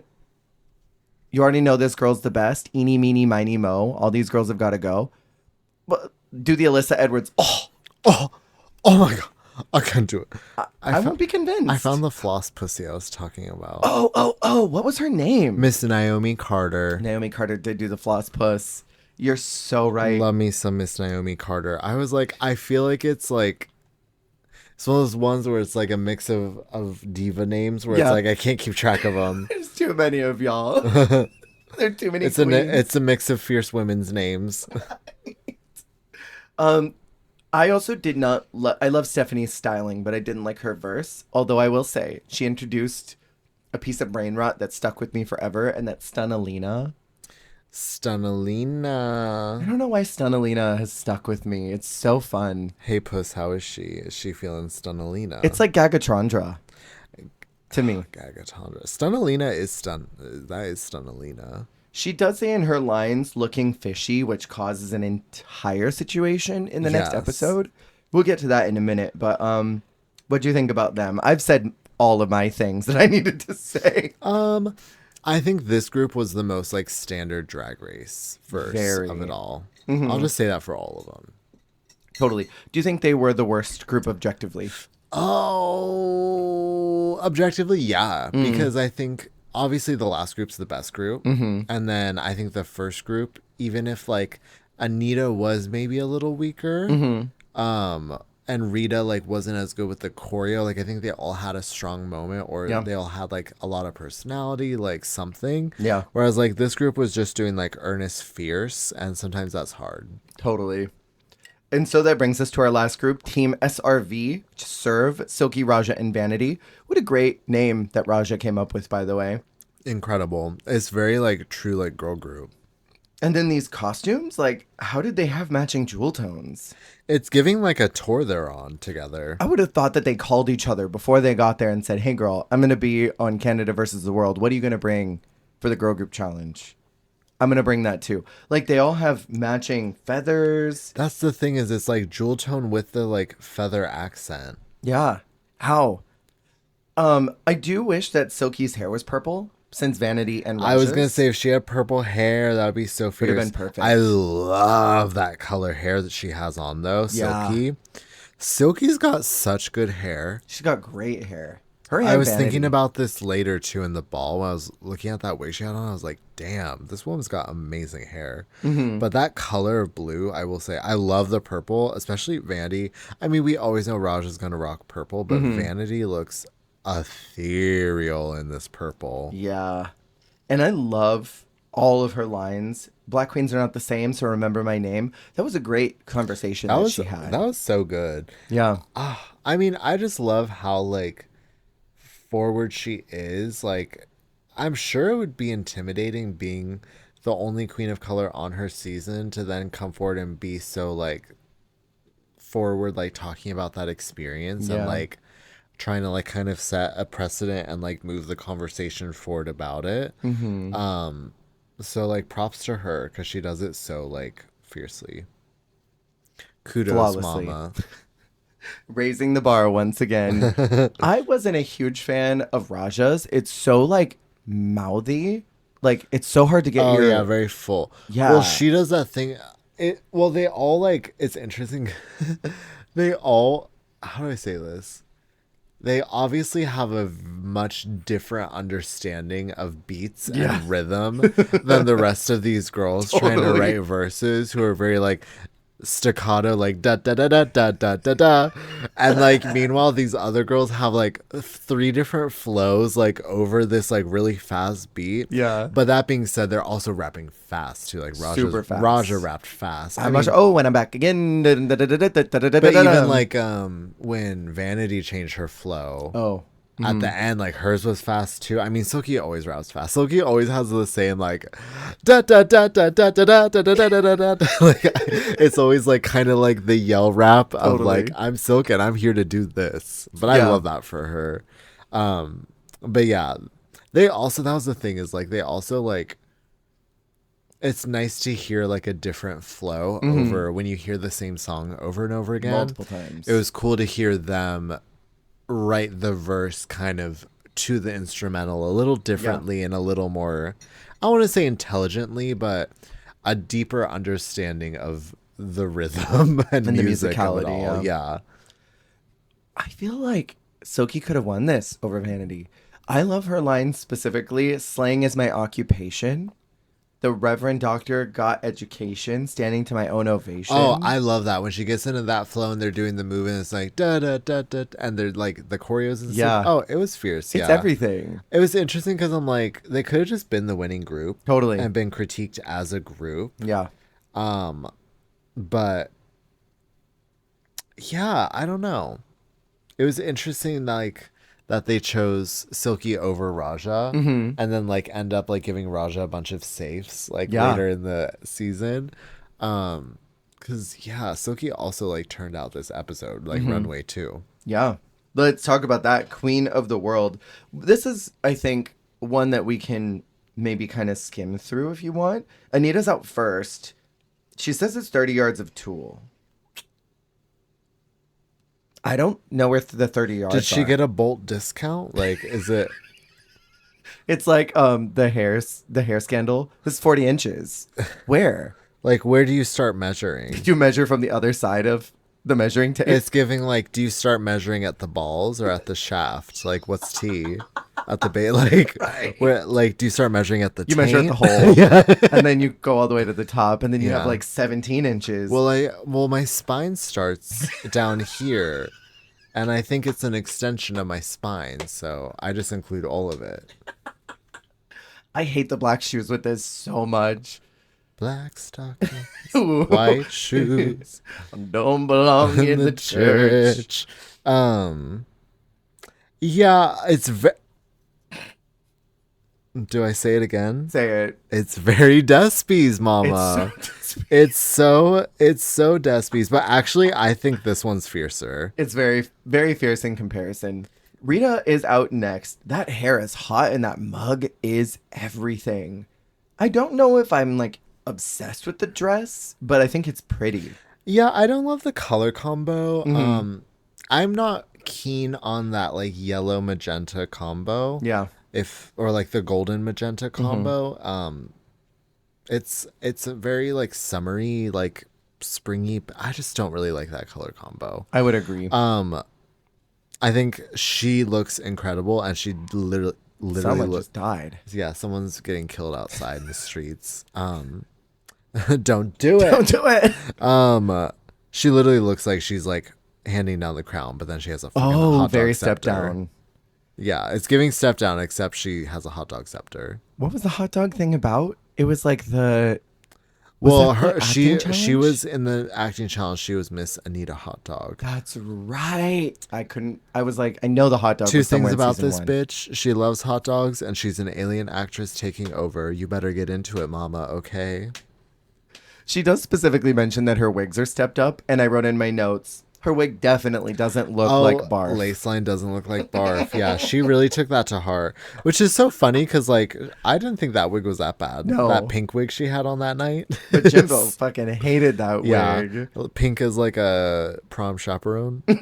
you already know this girl's the best. Eeny, meeny, miny, mo. All these girls have got to go. But do the Alyssa Edwards. Oh my god. I can't do it. I won't be convinced. I found the floss pussy I was talking about. Oh. What was her name? Miss Naomi Carter. Naomi Carter did do the floss puss. You're so right. Love me some Miss Naomi Carter. I was like, I feel like it's one of those ones where it's like a mix of diva names where Yeah. it's like I can't keep track of them. There's too many of y'all. There are too many queens. It's a mix of fierce women's names. I also did not. I love Stephanie's styling, but I didn't like her verse. Although I will say she introduced a piece of brain rot that stuck with me forever, and that's Stunalina. Stunalina. I don't know why Stunalina has stuck with me. It's so fun. Hey puss, how is she? Is she feeling Stunalina? It's like Gagatrandra to me. Gagatandra. Stunalina is that is Stunalina. She does say in her lines, looking fishy, which causes an entire situation in the next Yes. episode. We'll get to that in a minute. But what do you think about them? I've said all of my things that I needed to say. I think this group was the most like standard Drag Race verse of it all. Mm-hmm. I'll just say that for all of them. Totally. Do you think they were the worst group objectively? Oh, objectively, yeah. Because I think obviously the last group's the best group. Mm-hmm. And then I think the first group, even if like, Anita was maybe a little weaker. Mm-hmm. And Rita like wasn't as good with the choreo. Like I think they all had a strong moment, or Yeah. they all had like a lot of personality, like something. Yeah. Whereas like this group was just doing like earnest, fierce, and sometimes that's hard. Totally. And so that brings us to our last group, Team SRV, Serve, Silky, Raja, and Vanity. What a great name that Raja came up with, by the way. Incredible. It's very like true like girl group. And then these costumes, like, how did they have matching jewel tones? It's giving like a tour they're on together. I would have thought that they called each other before they got there and said, hey, girl, I'm going to be on Canada versus the World. What are you going to bring for the girl group challenge? I'm going to bring that too. Like, they all have matching feathers. That's the thing is it's like jewel tone with the like feather accent. Yeah. How? I do wish that Silky's hair was purple. Since Vanity and Raja's. I was going to say, if she had purple hair, that would be so fierce. Would have been perfect. I love that color hair that she has on, though. Yeah. Silky. Silky's got such good hair. She's got great hair. Her I was Vanity. thinking about this later, too, in the ball. When I was looking at that wig she had on, I was like, damn, this woman's got amazing hair. Mm-hmm. But that color of blue, I will say, I love the purple, especially Vanity. I mean, we always know Raja's going to rock purple, but Vanity looks ethereal in this purple. Yeah. And I love all of her lines. Black queens are not the same, so remember my name. That was a great conversation that she had. That was so good. Yeah. I mean, I just love how like forward she is. Like, I'm sure it would be intimidating being the only queen of color on her season to then come forward and be so like forward, like talking about that experience and like trying to like kind of set a precedent and like move the conversation forward about it. So like props to her because she does it so like fiercely. Kudos, flawlessly. mama. Raising the bar once again. I wasn't a huge fan of Raja's. It's so like mouthy. Like it's so hard to get your very full. Yeah. Well, she does that thing. They all like, it's interesting. They all, how do I say this? They obviously have a much different understanding of beats and rhythm than the rest of these girls trying to write verses who are very like staccato, like da da da da da da da da, and like meanwhile these other girls have like 3 different flows like over this like really fast beat. Yeah. But that being said, they're also rapping fast too. Like super fast. Raja rapped fast. when I'm back again. But even like when Vanity changed her flow. At the end, like hers was fast too. I mean, Silky always raps fast. Silky always has the same like da da da da da da da da da da da da. Like it's always like kind of like the yell rap of like I'm Silk and I'm here to do this. But I love that for her. But yeah, they also, that was the thing is like they also like, it's nice to hear like a different flow over when you hear the same song over and over again. Multiple times. It was cool to hear them write the verse kind of to the instrumental a little differently and a little more, I want to say intelligently, but a deeper understanding of the rhythm and music of it all. Yeah. I feel like Silky could have won this over Vanity. I love her line specifically, slang is my occupation. The Reverend Doctor got education, standing to my own ovation. Oh, I love that. When she gets into that flow and they're doing the move and it's like, da da da da, and they're like the choreos and stuff. Oh, it was fierce. It's everything. It was interesting because I'm like, they could have just been the winning group. Totally. And been critiqued as a group. Yeah. But yeah, I don't know. It was interesting, like, that they chose Silky over Raja and then like end up like giving Raja a bunch of safes like later in the season. Cause Silky also like turned out this episode like Runway too. Yeah. Let's talk about that. Queen of the World. This is, I think, one that we can maybe kind of skim through if you want. Anita's out first. She says it's 30 yards of tulle. I don't know where the 30 yards Did she are. get a Bolt discount? Like, is it? It's like the hair scandal. This is 40 inches. Where? Like, where do you start measuring? Did you measure from the other side of the measuring tape? It's giving like, do you start measuring at the balls or at the shaft? Like, what's T? at the base. Like, where, like, do you start measuring at the You taint? measure at the hole. Yeah. And then you go all the way to the top. And then you have Yeah. like 17 inches. Well, my spine starts down here. And I think it's an extension of my spine. So I just include all of it. I hate the black shoes with this so much. Black stockings, white shoes. Don't belong in the church. Yeah, it's do I say it again? Say it. It's very Despies, mama. It's so Despies, but actually I think this one's fiercer. It's very, very fierce in comparison. Rita is out next. That hair is hot and that mug is everything. I don't know if I'm like obsessed with the dress, but I think it's pretty. Yeah, I don't love the color combo. I'm not keen on that like yellow magenta combo. Yeah. Or like the golden magenta combo. It's a very like summery, like springy. I just don't really like that color combo. I would agree. I think she looks incredible, and she literally Someone just died. Yeah, someone's getting killed outside in the streets. Don't do it. Don't do it. She literally looks like she's like handing down the crown, but then she has a fucking hot dog very scepter. step down. Yeah, it's giving step down, except she has a hot dog scepter. What was the hot dog thing about? It was like the. She was in the acting challenge. She was Miss Anita Hot Dog. That's right. I was like, I know the hot dog. Two things about this bitch. She loves hot dogs, and she's an alien actress taking over. You better get into it, mama. Okay. She does specifically mention that her wigs are stepped up, and I wrote in my notes, her wig definitely doesn't look like barf. Laceline doesn't look like barf. Yeah, she really took that to heart, which is so funny because like I didn't think that wig was that bad. No. That pink wig she had on that night. But Jimbo fucking hated that wig. Pink is like a prom chaperone. All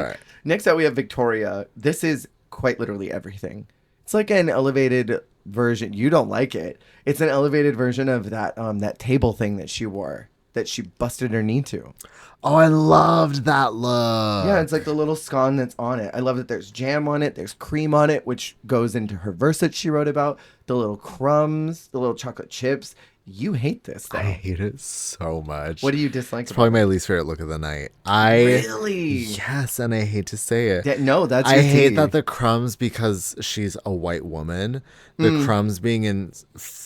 right. Next out we have Victoria. This is quite literally everything. It's like an elevated version. You don't like it. It's an elevated version of that table thing that she wore, that she busted her knee to. Oh, I loved that look. Yeah, it's like the little scone that's on it. I love that there's jam on it. There's cream on it, which goes into her verse that she wrote about. The little crumbs, the little chocolate chips. You hate this, though. I hate it so much. What do you dislike? It's probably my least favorite look of the night. Really? Yes, and I hate to say it. No, that's I hate that the crumbs, because she's a white woman, the crumbs being in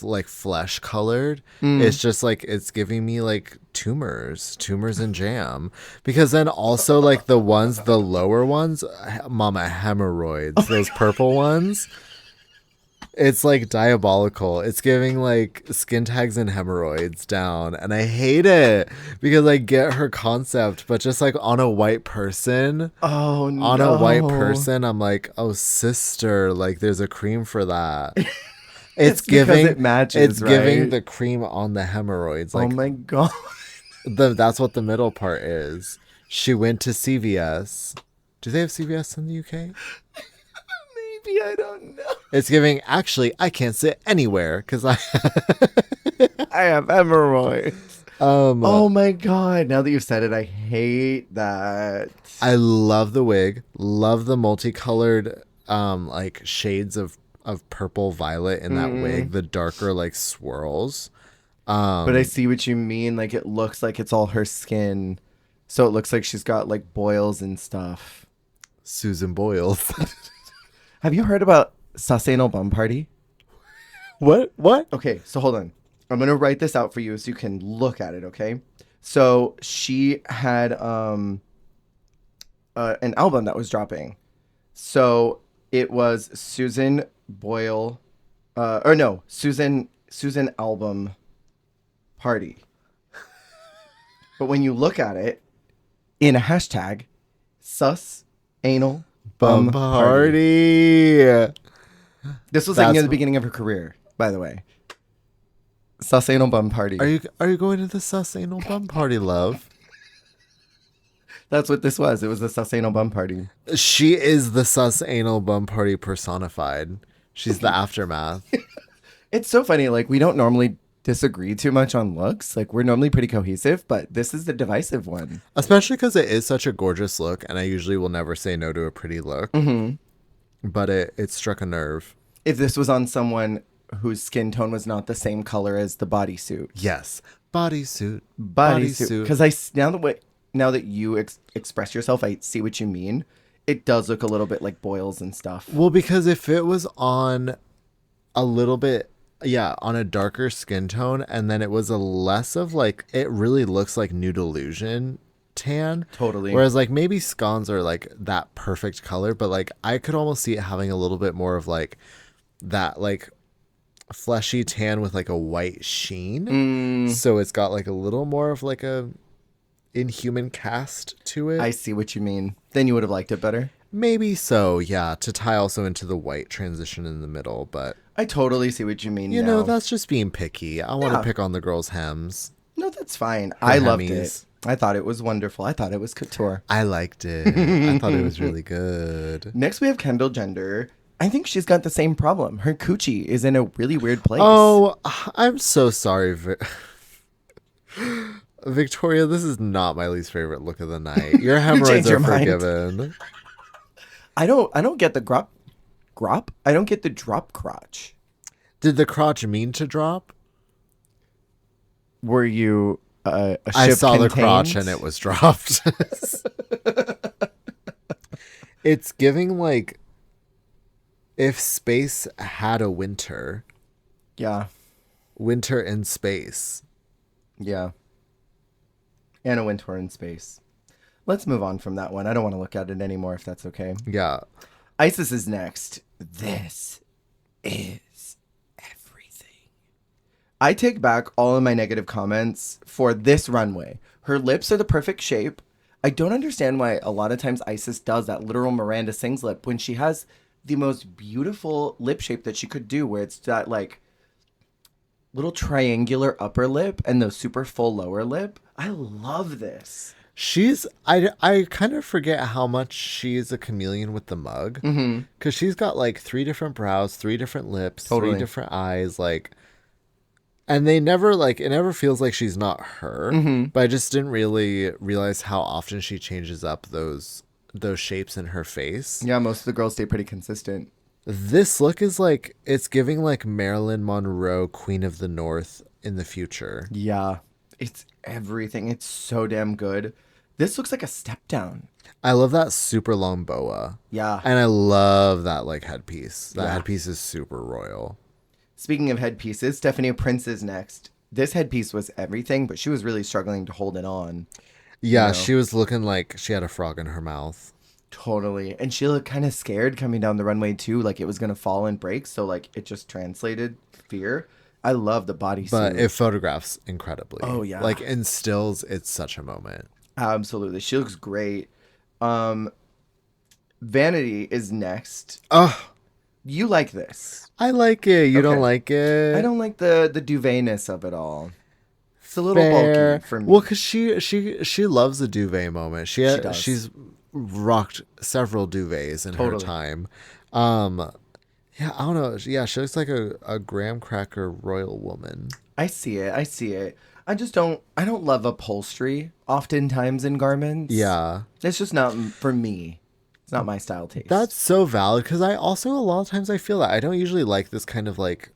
like flesh colored, it's just like it's giving me like tumors and jam. Because then also like the lower ones, mama, hemorrhoids, those purple ones. It's like diabolical. It's giving like skin tags and hemorrhoids down. And I hate it because I get her concept, but just like on a white person. Oh, no. On a white person, I'm like, oh, sister, like there's a cream for that. It's giving it matches, it's right? giving the cream on the hemorrhoids. Like, oh my God. That's what the middle part is. She went to CVS. Do they have CVS in the UK? I don't know. It's giving, actually, I can't sit anywhere because I have hemorrhoids. Oh my God. Now that you've said it, I hate that. I love the wig. Love the multicolored like shades of purple violet in that wig. The darker like swirls. But I see what you mean. Like it looks like it's all her skin. So it looks like she's got like boils and stuff. Susan Boyles. Have you heard about Sasanal Bum Party? What? Okay, so hold on. I'm going to write this out for you so you can look at it, okay? So she had an album that was dropping. So it was Susan Boyle, Susan Album Party. But when you look at it, in a hashtag, sus anal bum party. This was like near the beginning of her career, by the way. Sus anal bum party. Are you going to the sus anal bum party, love? That's what this was. It was the sus anal bum party. She is the sus anal bum party personified. She's the aftermath. It's so funny. Like, we don't normally disagree too much on looks. Like, we're normally pretty cohesive, but this is the divisive one. Especially because it is such a gorgeous look, and I usually will never say no to a pretty look. but it struck a nerve. If this was on someone whose skin tone was not the same color as the bodysuit. Yes. Bodysuit. Because now that you express yourself, I see what you mean. It does look a little bit like boils and stuff. Well, because if it was on a little bit, on a darker skin tone, and then it was a less of like, it really looks like Nude Illusion tan. Totally. Whereas like maybe scones are like that perfect color, but like I could almost see it having a little bit more of like that like fleshy tan with like a white sheen. So it's got like a little more of like a inhuman cast to it. I see what you mean. Then you would have liked it better. Maybe so, yeah, to tie also into the white transition in the middle, but I totally see what you mean. You know, that's just being picky. I want to pick on the girls' hems. No, that's fine. I loved it. I thought it was wonderful. I thought it was couture. I liked it. I thought it was really good. Next, we have Kendall Jenner. I think she's got the same problem. Her coochie is in a really weird place. Oh, I'm so sorry. Victoria, this is not my least favorite look of the night. Your hemorrhoids are forgiven. I don't get the grop. I don't get the drop crotch. Did the crotch mean to drop? Were you a ship I saw contained? The crotch and it was dropped. It's giving like if space had a winter. Yeah. Winter in space. Yeah. And a winter in space. Let's move on from that one. I don't want to look at it anymore if that's okay. Yeah. Isis is next. This is everything. I take back all of my negative comments for this runway. Her lips are the perfect shape. I don't understand why a lot of times Isis does that literal Miranda Sings lip when she has the most beautiful lip shape that she could do, where it's that like little triangular upper lip and the super full lower lip. I love this. I kind of forget how much she's a chameleon with the mug, because she's got like 3 different brows, 3 different lips, totally. 3 different eyes, like, and they never like, it never feels like she's not her, but I just didn't really realize how often she changes up those shapes in her face. Yeah, most of the girls stay pretty consistent. This look is like, it's giving like Marilyn Monroe, Queen of the North in the future. Yeah, it's everything. It's so damn good. This looks like a step down. I love that super long boa. Yeah. And I love that like headpiece. That headpiece is super royal. Speaking of headpieces, Stephanie Prince is next. This headpiece was everything, but she was really struggling to hold it on. Yeah, she was looking like she had a frog in her mouth. Totally. And she looked kind of scared coming down the runway too, like it was going to fall and break. So like it just translated fear. I love the bodysuit. But it photographs incredibly. Oh, yeah. Like in stills, it's such a moment. Absolutely. She looks great. Vanity is next. Oh, you like this. I like it. You don't like it? I don't like the duvetness of it all. It's a little bulky for me. Well, because she loves a duvet moment. She's rocked several duvets in her time. Yeah, I don't know. Yeah, she looks like a graham cracker royal woman. I see it. I don't love upholstery oftentimes in garments. Yeah. It's just not for me. It's not my style taste. That's so valid, because I also, a lot of times I feel that I don't usually like this kind of like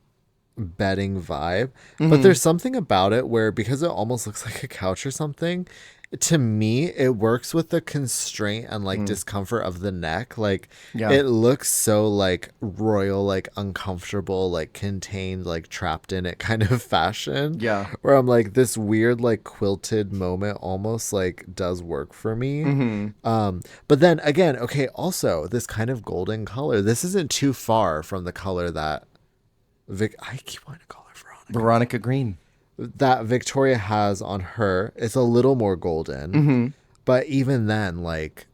bedding vibe, but there's something about it where, because it almost looks like a couch or something, to me it works with the constraint and like discomfort of the neck. Like it looks so like royal, like uncomfortable, like contained, like trapped in it kind of fashion. Yeah, where I'm like, this weird like quilted moment almost like does work for me. But then again, okay, also this kind of golden color, this isn't too far from the color that I keep wanting to call her Veronica Green, that Victoria has on her. It's a little more golden, but even then, like,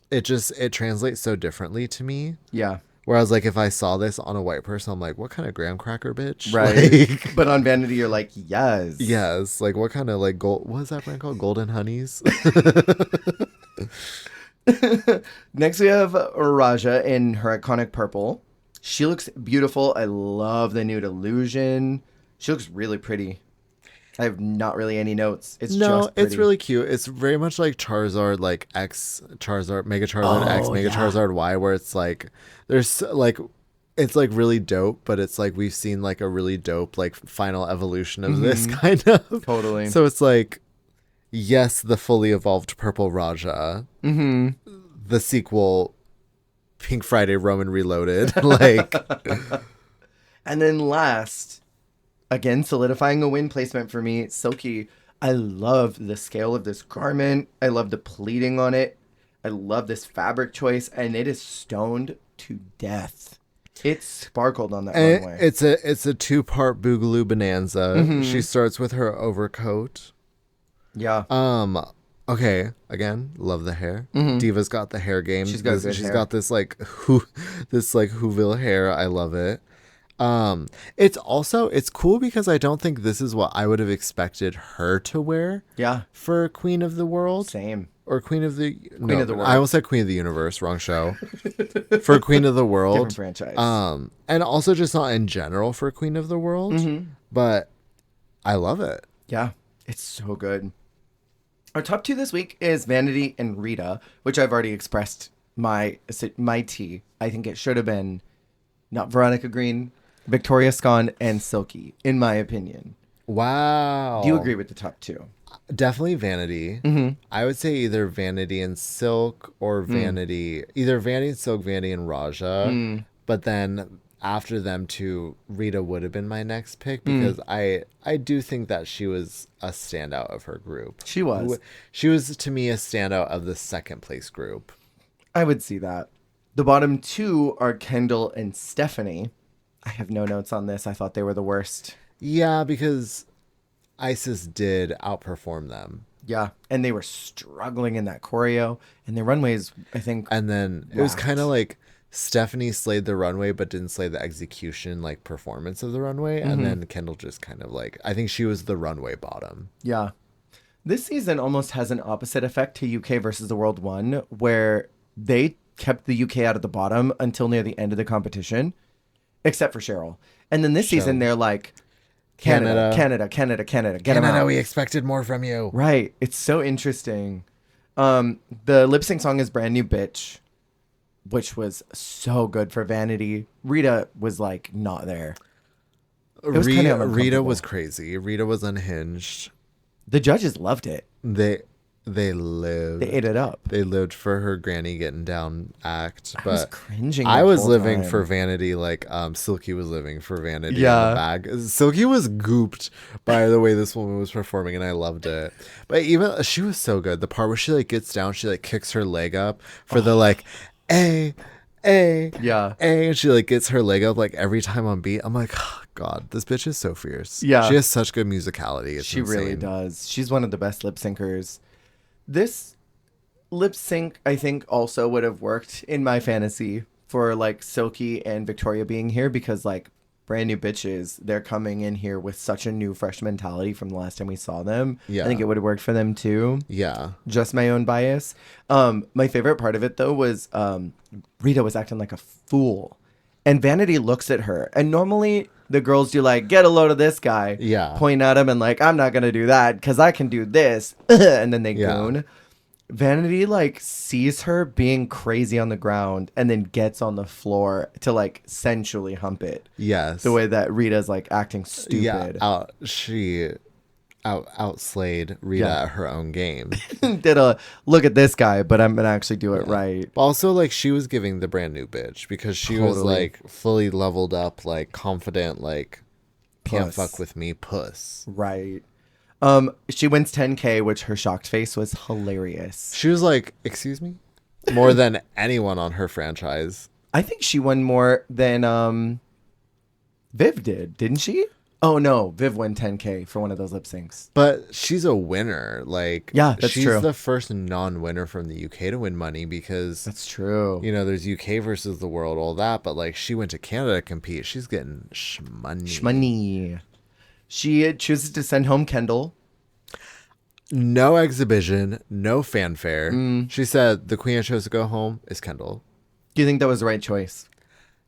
it translates so differently to me. Yeah. Whereas, like, if I saw this on a white person, I'm like, what kind of graham cracker bitch? Right. Like, but on Vanity, you're like, yes. Yes. Like, what kind of, like, what is that brand called? Golden Honeys? Next, we have Raja in her iconic purple. She looks beautiful. I love the Nude Illusion. She looks really pretty. I have not really any notes. It's No, just pretty. it's really cute. It's very much like Charizard, like X Charizard, Mega Charizard X, Mega Charizard Y, where it's like there's like it's like really dope, but it's like we've seen like a really dope like final evolution of this kind of. Totally. So it's like, yes, the fully evolved Purple Raja, the sequel, Pink Friday Roman Reloaded, like, and then last, again solidifying a win placement for me, Silky. I love the scale of this garment. I love the pleating on it. I love this fabric choice, and it is stoned to death. It sparkled on that runway. It's a 2-part Boogaloo Bonanza. She starts with her overcoat. Yeah. Okay. Again, love the hair. Diva's got the hair game. She's got She's got this like Whoville hair. I love it. It's cool because I don't think this is what I would have expected her to wear. Yeah. For Queen of the World. Same. Or Queen of the World. I almost said Queen of the Universe, wrong show. For Queen of the World. Different franchise. And also just not in general for Queen of the World. But I love it. Yeah. It's so good. Our top 2 this week is Vanity and Rita, which I've already expressed my tea. I think it should have been not Veronica Green, Victoria Scone, and Silky, in my opinion. Wow. Do you agree with the top 2? Definitely Vanity. I would say either Vanity and Silk or Vanity, either Vanity and Silk, Vanity and Raja. But then after them two, Rita would have been my next pick because I do think that she was a standout of her group. She was. She was, to me, a standout of the second place group. I would see that. The bottom 2 are Kendall and Stephanie. I have no notes on this. I thought they were the worst. Yeah, because Isis did outperform them. Yeah, and they were struggling in that choreo, and the runways, I think. And then it was kind of like Stephanie slayed the runway, but didn't slay the execution, like performance of the runway. And then Kendall just kind of like, I think she was the runway bottom. Yeah. This season almost has an opposite effect to UK versus the World 1, where they kept the UK out of the bottom until near the end of the competition, except for Cheryl. And then this season, they're like, Canada, get them out. We expected more from you. Right. It's so interesting. The lip sync song is Brand New Bitch, which was so good for Vanity. Rita was like not there. Rita was crazy. Rita was unhinged. The judges loved it. They lived. They ate it up. They lived for her granny getting down act. But I was cringing. I was living for Vanity like Silky was living for Vanity in the bag. Silky was gooped by the way this woman was performing, and I loved it. But even she was so good. The part where she like gets down, she like kicks her leg up for the like, A, and she like gets her leg up like every time on beat. I'm like, oh, God, this bitch is so fierce. Yeah, she has such good musicality. It's insane. Really does. She's one of the best lip syncers. This lip sync, I think, also would have worked in my fantasy for like Silky and Victoria being here, because like Brand New Bitches, they're coming in here with such a new, fresh mentality from the last time we saw them. Yeah, I think it would have worked for them too. Yeah, just my own bias. My favorite part of it though was Rita was acting like a fool, and Vanity looks at her, and normally the girls do like, get a load of this guy. Yeah. Point at him and like, I'm not going to do that because I can do this. And then they goon. Vanity like sees her being crazy on the ground and then gets on the floor to like sensually hump it. Yes. The way that Rita's like acting stupid. Yeah. She outslayed Rita at her own game. Did a look at this guy, but I'm gonna actually do it right. But also, like, she was giving the Brand New Bitch because she was like fully leveled up, like confident, like can't fuck with me, puss. Right. She wins 10K, which her shocked face was hilarious. She was like, "Excuse me," more than anyone on her franchise. I think she won more than Viv didn't she? Oh no, Viv won 10K for one of those lip syncs. But she's a winner. Like, yeah, that's true. She's the first non-winner from the UK to win money because that's true. You know, there's UK versus the world, all that. But like, she went to Canada to compete. She's getting shmoney. She chooses to send home Kendall. No exhibition, no fanfare. She said the queen I chose to go home is Kendall. Do you think that was the right choice?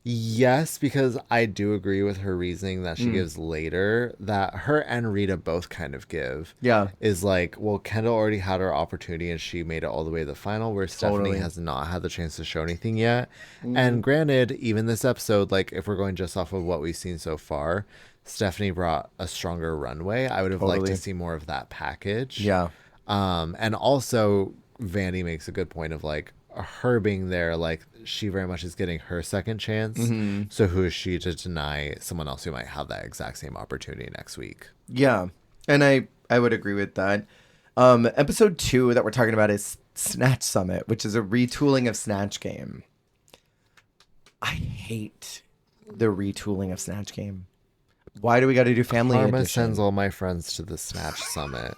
Yes, because I do agree with her reasoning that she gives later, that her and Rita both kind of give. Yeah. Is like, well, Kendall already had her opportunity and she made it all the way to the final, where Stephanie Totally. has not had the chance to show anything yet. Mm-hmm. And granted, even this episode, like if we're going just off of what we've seen so far, Stephanie brought a stronger runway. I would have liked to Totally. see more of that package. Yeah. And also Vandy makes a good point of like her being there, like she very much is getting her second chance. Mm-hmm. So who is she to deny someone else who might have that exact same opportunity next week? Yeah. And I would agree with that. Episode 2 that we're talking about is Snatch Summit, which is a retooling of Snatch Game. I hate the retooling of Snatch Game. Why do we got to do family Karma edition? sends all my friends to the Snatch Summit.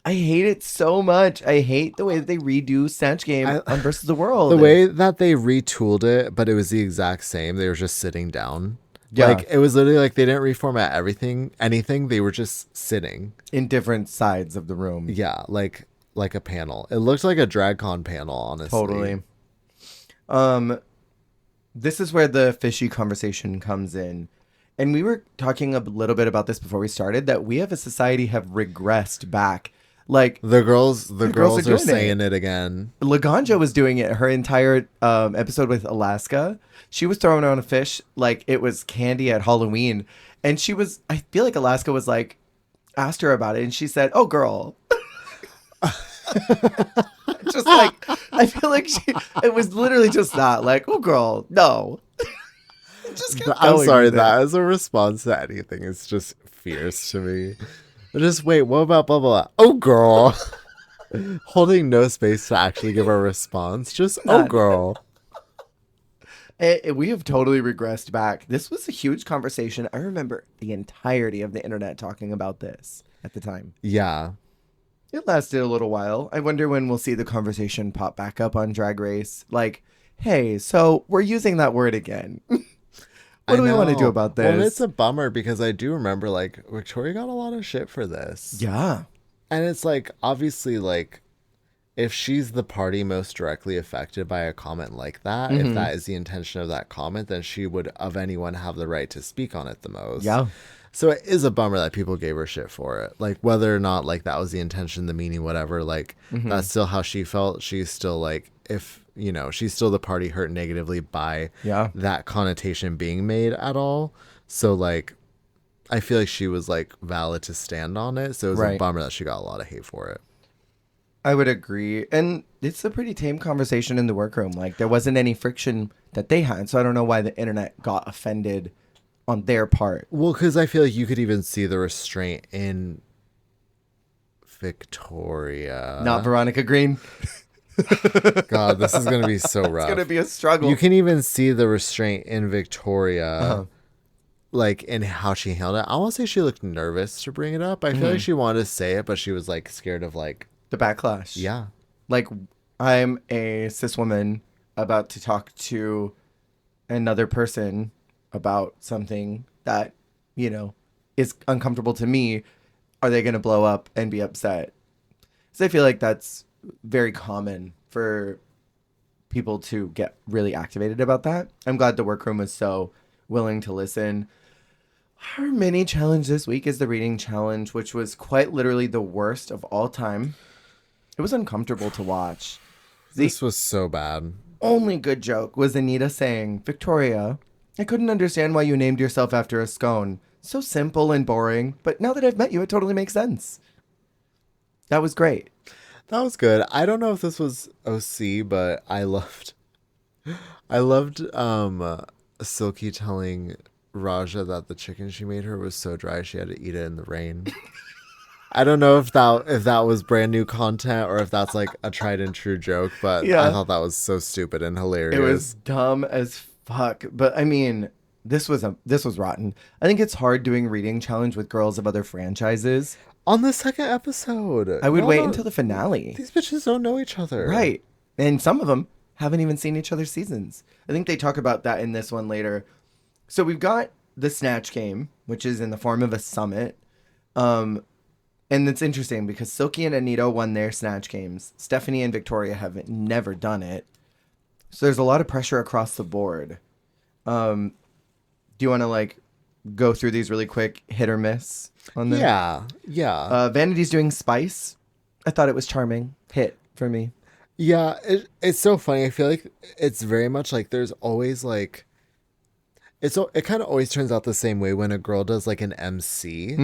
I hate it so much. I hate the way that they redo Snatch Game on Versus the World. The way that they retooled it, but it was the exact same. They were just sitting down. Yeah. Like it was literally like they didn't reformat anything. They were just sitting in different sides of the room. Yeah, like a panel. It looked like a DragCon panel, honestly. Totally. This is where the fishy conversation comes in. And we were talking a little bit about this before we started, that we as a society have regressed back. Like the girls are saying it again. Laganja was doing it her entire episode with Alaska. She was throwing on a fish like it was candy at Halloween. And I feel like Alaska was like, asked her about it. And she said, "Oh, girl." Just like, I feel like it was literally just that. Like, "Oh, girl, no." I'm sorry, that as a response to anything is just fierce to me. But just wait, what about blah blah blah? Oh, girl. Holding no space to actually give a response. Just, oh, girl. We have totally regressed back. This was a huge conversation. I remember the entirety of the internet talking about this at the time. Yeah. It lasted a little while. I wonder when we'll see the conversation pop back up on Drag Race. Like, hey, so we're using that word again. What do we want to do about this? Well, it's a bummer because I do remember, like, Victoria got a lot of shit for this. Yeah. And it's like, obviously, like, if she's the party most directly affected by a comment like that, if that is the intention of that comment, then she would, of anyone, have the right to speak on it the most. Yeah. So it is a bummer that people gave her shit for it. Like, whether or not, like, that was the intention, the meaning, whatever, like, that's still how she felt. She's still, like, she's still the party hurt negatively by that connotation being made at all. So, like, I feel like she was, like, valid to stand on it. So it was a bummer that she got a lot of hate for it. I would agree. And it's a pretty tame conversation in the workroom. Like, there wasn't any friction that they had. So I don't know why the internet got offended on their part. Well, because I feel like you could even see the restraint in Victoria. Not Veronica Green. God, this is going to be so rough. It's going to be a struggle. You can even see the restraint in Victoria, like, in how she handled it. I want to say she looked nervous to bring it up. I feel like she wanted to say it, but she was, like, scared of, like... the backlash. Yeah. Like, I'm a cis woman about to talk to another person about something that, is uncomfortable to me. Are they going to blow up and be upset? So I feel like that's very common for people to get really activated about that. I'm glad the workroom was so willing to listen. Our mini challenge this week is the reading challenge, which was quite literally the worst of all time. It was uncomfortable to watch. This was so bad. Only good joke was Anita saying, "Victoria, I couldn't understand why you named yourself after a scone. So simple and boring, but now that I've met you, it totally makes sense." That was great. That was good. I don't know if this was OC, but I loved Silky telling Raja that the chicken she made her was so dry she had to eat it in the rain. I don't know if that was brand new content or if that's like a tried and true joke, but I thought that was so stupid and hilarious. It was dumb as fuck, but I mean, this was rotten. I think it's hard doing reading challenge with girls of other franchises. On the second episode, I would wait until the finale. These bitches don't know each other, right? And some of them haven't even seen each other's seasons. I think they talk about that in this one later. So we've got the Snatch Game, which is in the form of a summit. And it's interesting because Silky and Anita won their Snatch Games. Stephanie and Victoria have never done it. So there's a lot of pressure across the board. Do you want to like go through these really quick, hit or miss on them? Yeah. Vanity's doing Spice. I thought it was charming. Hit for me. Yeah, it's so funny. I feel like it's very much like there's always like it kind of always turns out the same way when a girl does like an MC,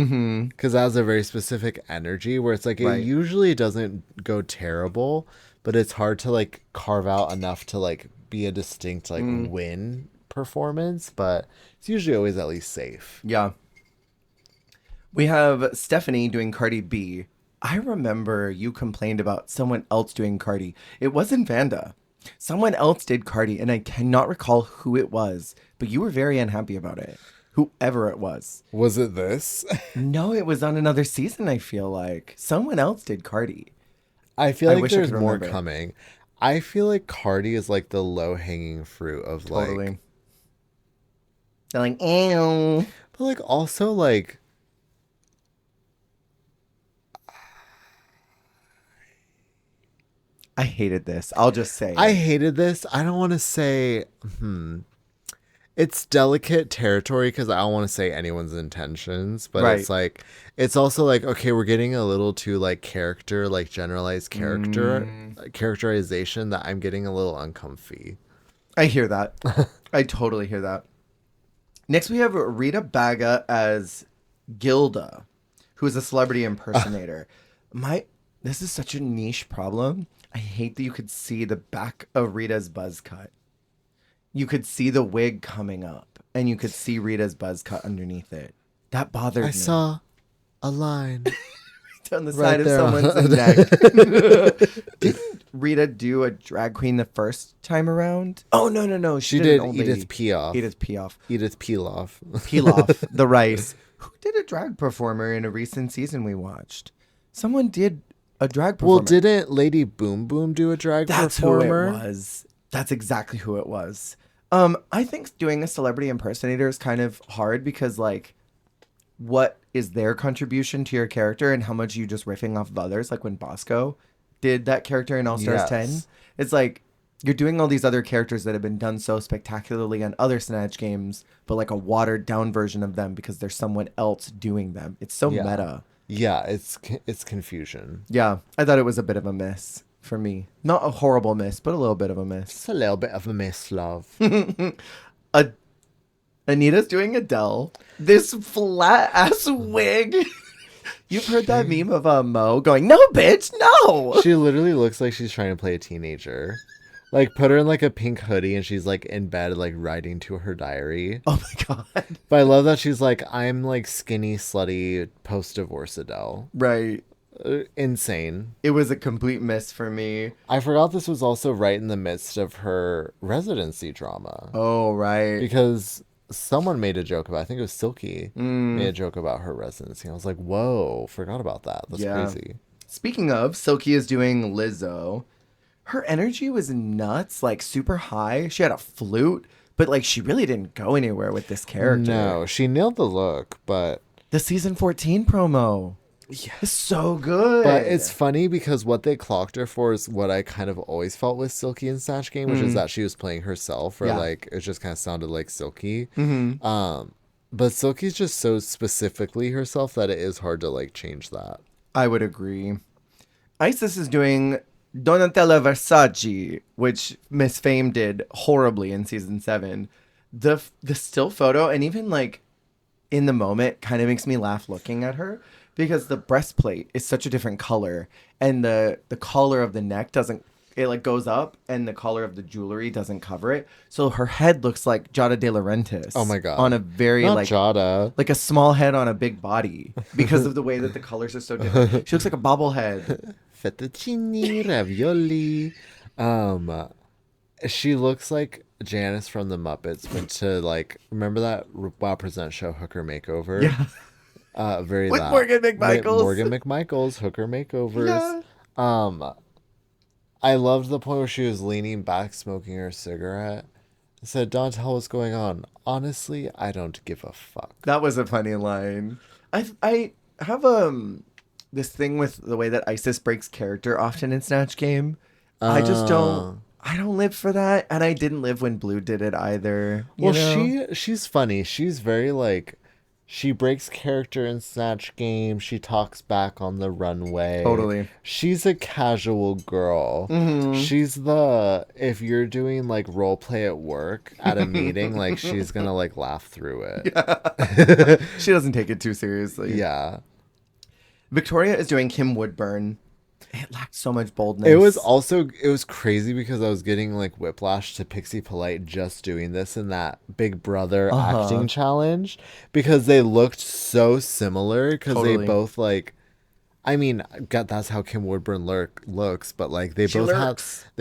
because that has a very specific energy where it's like it usually doesn't go terrible, but it's hard to like carve out enough to like be a distinct like win performance, but it's usually always at least safe. Yeah. We have Stephanie doing Cardi B. I remember you complained about someone else doing Cardi. It wasn't Vanda. Someone else did Cardi, and I cannot recall who it was, but you were very unhappy about it. Whoever it was. Was it this? No, it was on another season, I feel like. Someone else did Cardi. I feel like there's more coming. I feel like Cardi is like the low-hanging fruit of like... They're like, ew. But like also like... I hated this. I'll just say. I hated this. I don't want to say... It's delicate territory because I don't want to say anyone's intentions, but it's like, it's also like, okay, we're getting a little too like character, like generalized characterization that I'm getting a little uncomfy. I hear that. I totally hear that. Next, we have Rita Baga as Gilda, who is a celebrity impersonator. This is such a niche problem. I hate that you could see the back of Rita's buzz cut. You could see the wig coming up, and you could see Rita's buzz cut underneath it. That bothered me. I saw a line down the side of someone's neck. Didn't Rita do a drag queen the first time around? Oh, no. She did Edith Piaf. Edith Piaf. Pilaf, the rice. Who did a drag performer in a recent season we watched? Someone did a drag performer. Well, didn't Lady Boom Boom do a drag performer? That's who it was. That's exactly who it was. I think doing a celebrity impersonator is kind of hard because, like, what is their contribution to your character and how much you just riffing off of others? Like when Bosco did that character in All Stars 10. It's like you're doing all these other characters that have been done so spectacularly on other Snatch games, but like a watered down version of them because there's someone else doing them. It's so meta. Yeah, it's confusion. Yeah, I thought it was a bit of a miss. For me, not a horrible miss, but a little bit of a miss. It's a little bit of a miss, love. Anita's doing Adele. This flat ass wig. You've heard that meme of Mo going, "No, bitch, no." She literally looks like she's trying to play a teenager. Like, put her in like a pink hoodie and she's like in bed, like writing to her diary. Oh my god! But I love that she's like, I'm like skinny, slutty, post-divorce Adele. Right. Insane. It was a complete miss for me. I forgot this was also right in the midst of her residency drama. Oh, right. Because someone made a joke about, I think it was Silky, made a joke about her residency. I was like, whoa, forgot about that. That's crazy. Speaking of, Silky is doing Lizzo. Her energy was nuts, like super high. She had a flute, but like she really didn't go anywhere with this character. No, she nailed the look, but... The season 14 promo. Yeah. It's so good. But it's funny because what they clocked her for is what I kind of always felt with Silky in Snatch Game, which is that she was playing herself, or like it just kind of sounded like Silky. But Silky's just so specifically herself that it is hard to like change that. I would agree. Isis is doing Donatella Versace, which Miss Fame did horribly in season 7. The still photo and even like in the moment kind of makes me laugh looking at her. Because the breastplate is such a different color, and the collar of the neck doesn't, it like goes up, and the collar of the jewelry doesn't cover it. So her head looks like Jada De Laurentiis. Oh my god! On a very Not like Jada, like a small head on a big body because of the way that the colors are so different. She looks like a bobblehead. Fettuccine ravioli. She looks like Janice from the Muppets went to like, remember that Wow Present show Hooker Makeover? Yeah. Very with that. Morgan McMichaels. Morgan McMichaels, Hooker Makeovers. Yeah. I loved the point where she was leaning back, smoking her cigarette. I said, "Don't tell what's going on. Honestly, I don't give a fuck." That was a funny line. I have this thing with the way that Isis breaks character often in Snatch Game. I just don't I don't live for that, and I didn't live when Blue did it either. Well, she's funny. She's very like she breaks character in Snatch Game. She talks back on the runway. Totally. She's a casual girl. Mm-hmm. She's the if you're doing like role play at work at a meeting, like she's gonna like laugh through it. Yeah. She doesn't take it too seriously. Yeah. Victoria is doing Kim Woodburn. It lacked so much boldness. It was crazy because I was getting like whiplash to Pixie Polite just doing this in that Big Brother acting challenge because they looked so similar because they both like I mean that's how Kim Woodburn looks but like they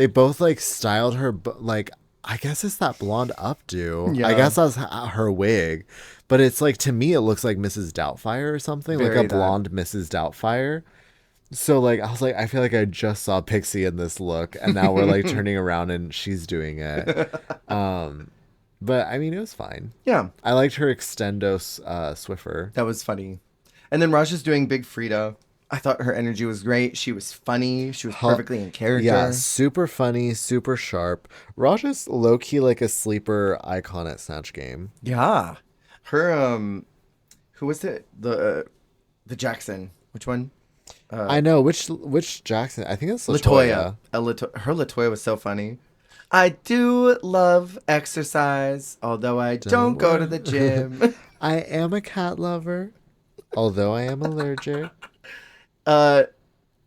both like styled her like I guess it's that blonde updo. Yeah. I guess that's her wig. But it's like to me it looks like Mrs. Doubtfire or something. Very like a blonde Mrs. Doubtfire. So, like, I was like, I feel like I just saw Pixie in this look, and now we're, like, turning around and she's doing it. But, I mean, it was fine. Yeah. I liked her extendo Swiffer. That was funny. And then Raja's doing Big Frida. I thought her energy was great. She was funny. She was perfectly in character. Yeah, super funny, super sharp. Raja's low-key, like, a sleeper icon at Snatch Game. Yeah. Her, who was it? The Jackson. Which one? I know which Jackson. I think it's Latoya. Her Latoya was so funny. I do love exercise, although I don't go to the gym. I am a cat lover, although I am allergic. I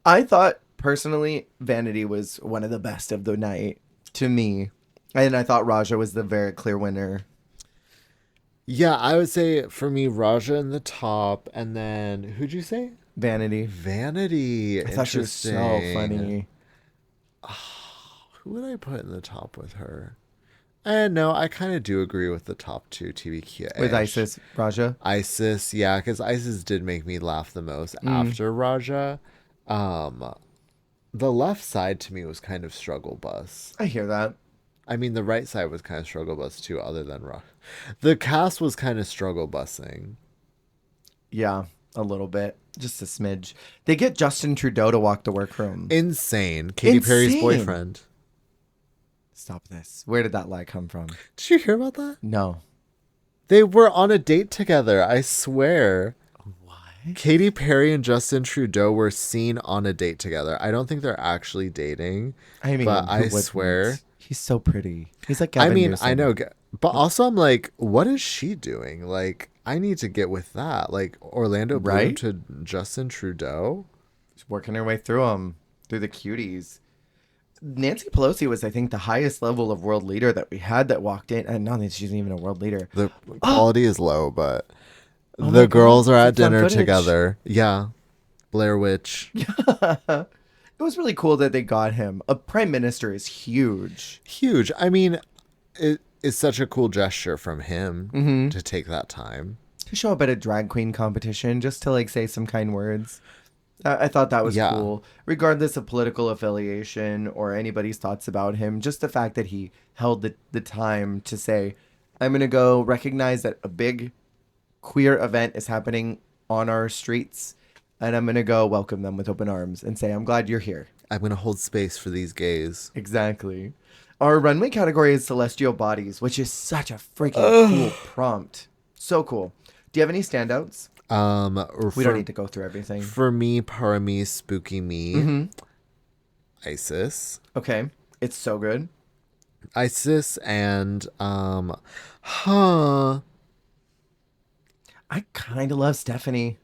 thought personally Vanity was one of the best of the night to me, and I thought Raja was the very clear winner. Yeah, I would say for me Raja in the top, and then who'd you say? Vanity. I thought she was so funny. Oh, who would I put in the top with her? And no, I kind of do agree with the top two TBQ. With Isis, Raja? Isis, yeah, because Isis did make me laugh the most after Raja. The left side to me was kind of struggle bus. I hear that. I mean, the right side was kind of struggle bus too, other than Raja. The cast was kind of struggle busing. Yeah. A little bit. Just a smidge. They get Justin Trudeau to walk the workroom. Insane. Katy Perry's boyfriend. Stop this. Where did that lie come from? Did you hear about that? No. They were on a date together. I swear. What? Katy Perry and Justin Trudeau were seen on a date together. I don't think they're actually dating. I mean, but I swear. He's so pretty. He's like Gavin Newsom. I know. But also I'm like, what is she doing? Like, I need to get with that. Like Orlando Bloom to Justin Trudeau. She's working her way through the cuties. Nancy Pelosi was, I think, the highest level of world leader that we had that walked in. And not that she's even a world leader. The quality is low, but the girls are at dinner together. Yeah. Blair Witch. Yeah. It was really cool that they got him. A prime minister is huge. Huge. I mean, it is such a cool gesture from him to take that time. To show up at a drag queen competition, just to like say some kind words. I thought that was cool. Regardless of political affiliation or anybody's thoughts about him, just the fact that he held the time to say, I'm going to go recognize that a big queer event is happening on our streets. And I'm going to go welcome them with open arms and say, I'm glad you're here. I'm going to hold space for these gays. Exactly. Our runway category is Celestial Bodies, which is such a freaking cool prompt. So cool. Do you have any standouts? We don't need to go through everything. For me, Parami, Spooky Me, Isis. Okay. It's so good. Isis and, I kind of love Stephanie.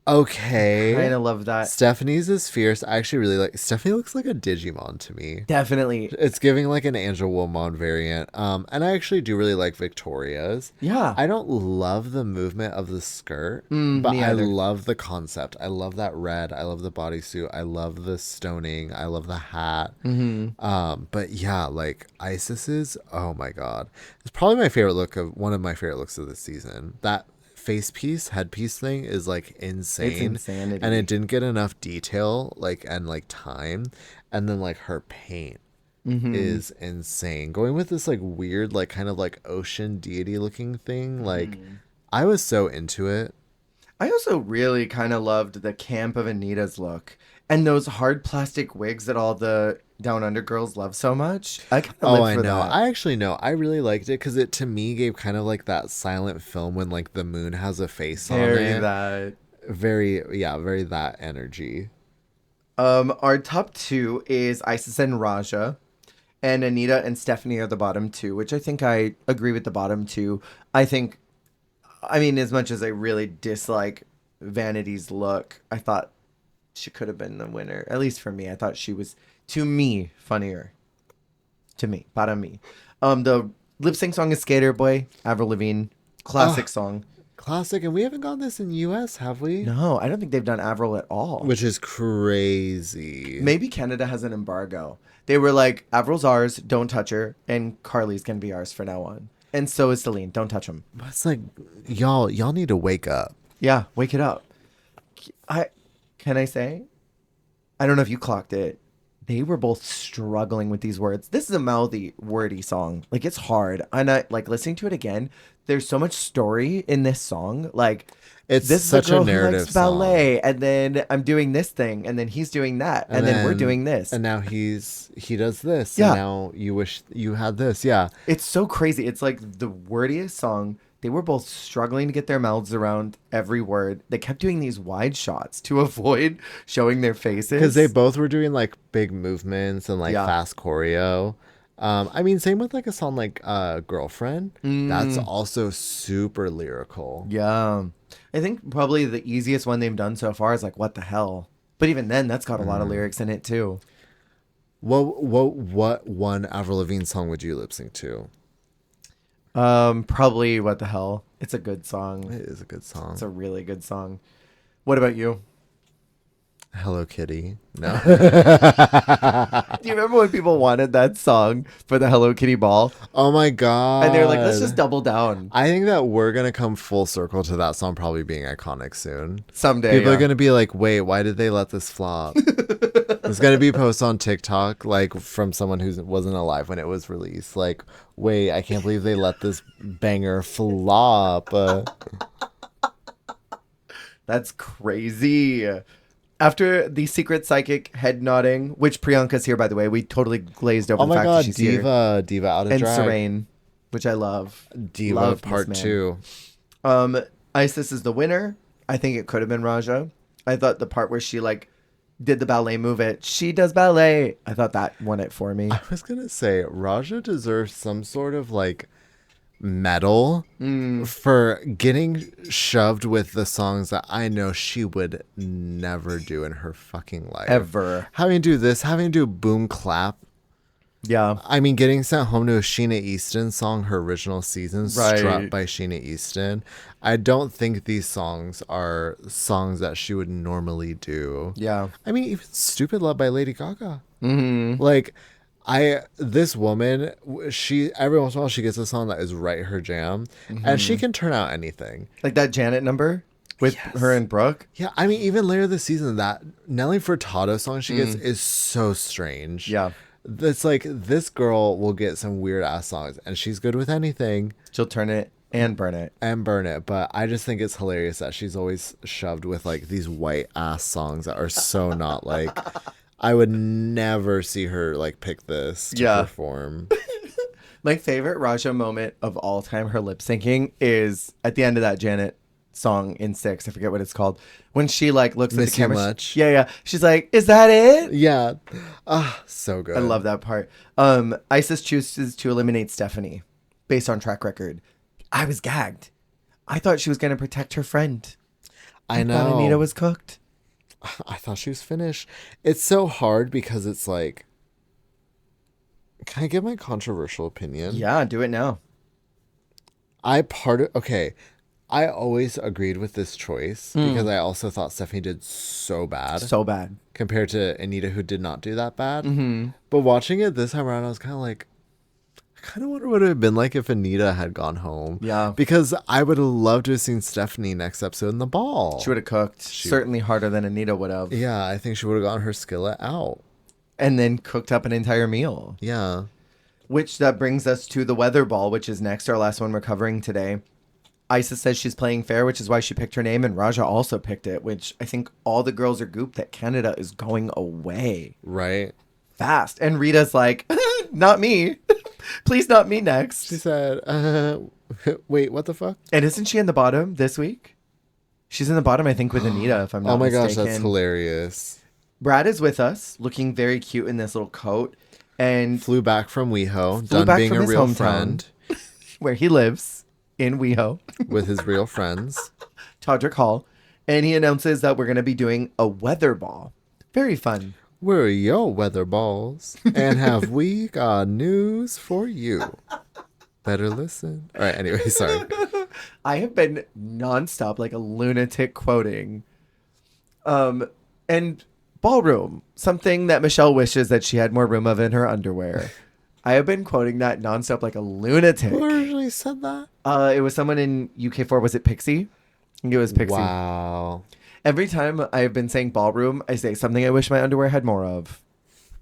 Okay. I kind of love that. Stephanie's is fierce. I actually really like Stephanie. Looks like a Digimon to me. Definitely. It's giving like an Angel Woman variant. And I actually do really like Victoria's. Yeah. I don't love the movement of the skirt, but I love the concept. I love that red. I love the bodysuit. I love the stoning. I love the hat. But yeah, like Isis's, oh my God. It's probably my favorite one of my favorite looks of the season. That face piece, headpiece thing is like insane. It's insanity. And it didn't get enough detail and time. And then like her paint is insane. Going with this like weird like kind of like ocean deity looking thing. Like I was so into it. I also really kind of loved the camp of Anita's look and those hard plastic wigs that all the Down Under Girls love so much. I kind of Oh, live I for know. that. I actually know. I really liked it because it to me gave kind of like that silent film when like the moon has a face on Very it. that. Very, yeah, very that energy. Our top two is Isis and Raja. And Anita and Stephanie are the bottom two, which I think I agree with the bottom two. I mean, as much as I really dislike Vanity's look, I thought she could have been the winner. At least for me. I thought she was, to me, funnier. To me. Bottom me. The lip sync song is Skater Boy, Avril Lavigne. Classic song. Classic. And we haven't got this in US, have we? No, I don't think they've done Avril at all. Which is crazy. Maybe Canada has an embargo. They were like, Avril's ours, don't touch her, and Carly's can be ours for now on. And so is Celine, don't touch them. But it's like, y'all need to wake up. Yeah, wake it up. Can I say? I don't know if you clocked it. They were both struggling with these words. This is a mouthy, wordy song. Like, it's hard. And I like listening to it again. There's so much story in this song. Like, It's this such is a girl a narrative who likes ballet, song. and then I'm doing this thing, and then he's doing that, and then we're doing this. And now he does this. Yeah. And now you wish you had this. Yeah. It's so crazy. It's like the wordiest song. They were both struggling to get their mouths around every word. They kept doing these wide shots to avoid showing their faces. Because they both were doing like big movements and like Yeah. fast choreo. I mean, same with like a song like Girlfriend. That's also super lyrical. Yeah. I think probably the easiest one they've done so far is like, What the Hell? But even then, that's got a lot of lyrics in it too. What one Avril Lavigne song would you lip sync to? Probably What the Hell? It's a good song. It is a good song. It's a really good song. What about you? Hello Kitty. No. Do you remember when people wanted that song for the Hello Kitty ball? Oh my god. And they're like, let's just double down. I think that we're gonna come full circle to that song probably being iconic soon. Someday. People are gonna be like, wait, why did they let this flop? It's gonna be posts on TikTok like from someone who wasn't alive when it was released. Like, wait, I can't believe they let this banger flop. That's crazy. After the secret psychic head nodding, which Priyanka's here, by the way, we totally glazed over Oh the my fact that god, she's Diva out of here. And drag. Serene, which I love. Diva Love part this man. 2. Isis is the winner. I think it could have been Raja. I thought the part where she like did the ballet move she does ballet. I thought that won it for me. I was gonna say Raja deserves some sort of like medal for getting shoved with the songs that I know she would never do in her fucking life. Ever. Having to do this, having to do boom clap. Yeah. I mean, getting sent home to a Sheena Easton song, her original season, Right. struck by Sheena Easton. I don't think these songs are songs that she would normally do. Yeah. I mean, even Stupid Love by Lady Gaga. Mm-hmm. Like, this woman, she every once in a while she gets a song that is right her jam, and she can turn out anything. Like that Janet number with her and Brooke. Yeah, I mean, even later this season, that Nelly Furtado song she gets is so strange. Yeah. It's like this girl will get some weird ass songs, and she's good with anything She'll turn it and burn it. and burn it. But I just think it's hilarious that she's always shoved with like these white ass songs that are so not like. I would never see her like pick this to perform. My favorite Raja moment of all time, her lip syncing, is at the end of that Janet song in 6. I forget what it's called. When she like looks at the Miss You camera. Much. Yeah. She's like, "Is that it?" Yeah. So good. I love that part. Isis chooses to eliminate Stephanie based on track record. I was gagged. I thought she was going to protect her friend. I know. Thought Anita was cooked. I thought she was finished. It's so hard because it's like, can I give my controversial opinion? Yeah, do it now. I always agreed with this choice because I also thought Stephanie did so bad. So bad. Compared to Anita, who did not do that bad. Mm-hmm. But watching it this time around, I was kind of like, I kind of wonder what it would have been like if Anita had gone home. Yeah. Because I would have loved to have seen Stephanie next episode in the ball. She would have cooked. Certainly harder than Anita would have. Yeah, I think she would have gotten her skillet out. And then cooked up an entire meal. Yeah. Which that brings us to the weather ball, which is next, our last one we're covering today. Isis says she's playing fair, which is why she picked her name, and Raja also picked it, which I think all the girls are gooped that Canada is going away. Right. fast. And Rita's like, not me. Please not me next. She said, wait, what the fuck? And isn't she in the bottom this week? She's in the bottom, I think, with Anita, if I'm not mistaken. Oh my gosh, that's hilarious. Brad is with us, looking very cute in this little coat. And flew back from WeHo, done being a real friend. Where he lives, in WeHo. With his real friends. Todrick Hall. And he announces that we're going to be doing a weather ball. Very fun. We're your weather balls. And have we got news for you? Better listen. All right, anyway, sorry. I have been nonstop like a lunatic quoting. And ballroom, something that Michelle wishes that she had more room of in her underwear. I have been quoting that nonstop like a lunatic. Who originally said that? It was someone in UK4. Was it Pixie? I think it was Pixie. Wow. Every time I've been saying ballroom, I say something I wish my underwear had more of.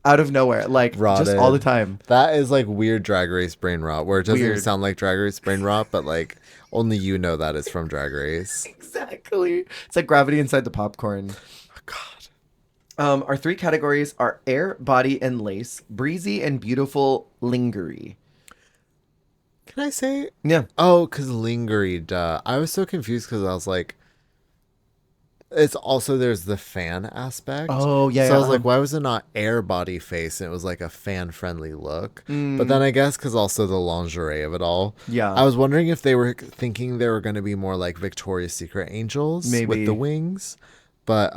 Out of nowhere. Like, Rotted. just all the time. That is like weird Drag Race brain rot, where it doesn't even sound like Drag Race brain rot, but like only you know that it's from Drag Race. Exactly. It's like gravity inside the popcorn. Oh, God. Our 3 categories are air, body, and lace, breezy, and beautiful lingerie. Can I say? Yeah. Oh, because lingerie, duh. I was so confused because I was like, it's also, there's the fan aspect. Oh, yeah. So I was like, why was it not air, body, face? And it was like a fan-friendly look. But then I guess because also the lingerie of it all. Yeah. I was wondering if they were thinking they were going to be more like Victoria's Secret angels. Maybe. With the wings. But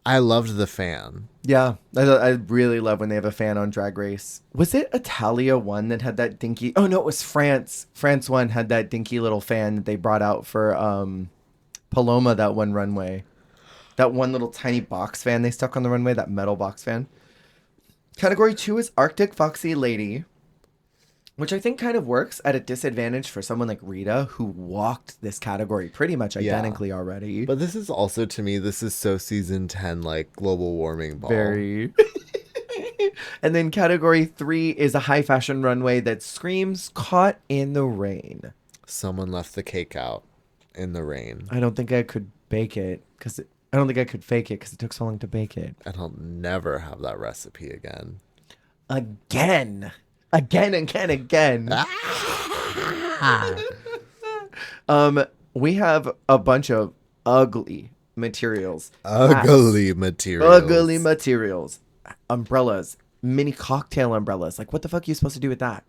I loved the fan. Yeah. I really love when they have a fan on Drag Race. Was it Italia 1 that had that dinky... Oh, no, it was France. France 1 had that dinky little fan that they brought out for... Paloma, that one runway. That one little tiny box fan they stuck on the runway, that metal box fan. Category 2 is Arctic Foxy Lady, which I think kind of works at a disadvantage for someone like Rita, who walked this category pretty much identically already. But this is also, to me, this is so season 10, like, global warming ball. Very. And then category 3 is a high fashion runway that screams caught in the rain. Someone left the cake out in the rain. I don't think I could bake it because I don't think I could fake it because it took so long to bake it. And I'll never have that recipe again. Again. We have a bunch of ugly materials. Ugly materials. Umbrellas. Mini cocktail umbrellas. Like, what the fuck are you supposed to do with that?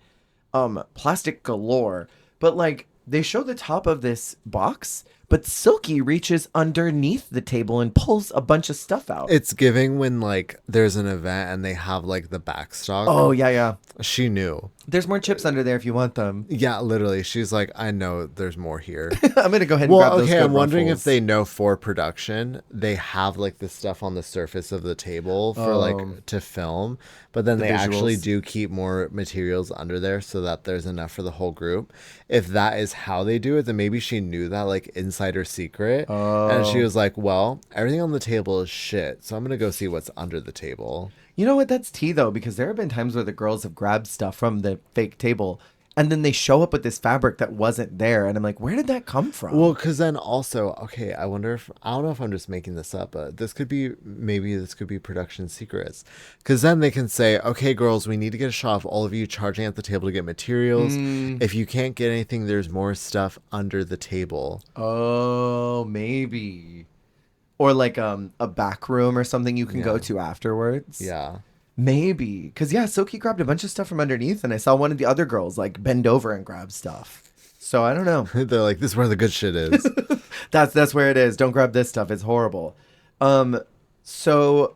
Plastic galore. But, like, they show the top of this box, but Silky reaches underneath the table and pulls a bunch of stuff out. It's giving when, like, there's an event and they have, like, the backstock. Oh, yeah. She knew. There's more chips under there if you want them. Yeah, literally. She's like, I know there's more here. I'm going to go ahead and grab those good I'm wondering ruffles. if they know for production, they have, like, the stuff on the surface of the table for, like, to film. But then they visuals. Actually do keep more materials under there so that there's enough for the whole group. If that is how they do it, then maybe she knew that, like, insider secret. And she was like, well, everything on the table is shit, so I'm going to go see what's under the table. You know what? That's tea, though, because there have been times where the girls have grabbed stuff from the fake table and then they show up with this fabric that wasn't there. And I'm like, where did that come from? Well, because then also, okay, I wonder if, I don't know if I'm just making this up, but this could be production secrets. Because then they can say, okay, girls, we need to get a shot of all of you charging at the table to get materials. If you can't get anything, there's more stuff under the table. Oh, maybe. Or like a back room or something you can go to afterwards. Yeah. Maybe. Because, yeah, Silky grabbed a bunch of stuff from underneath, and I saw one of the other girls, like, bend over and grab stuff. So, I don't know. They're like, this is where the good shit is. That's where it is. Don't grab this stuff. It's horrible. So,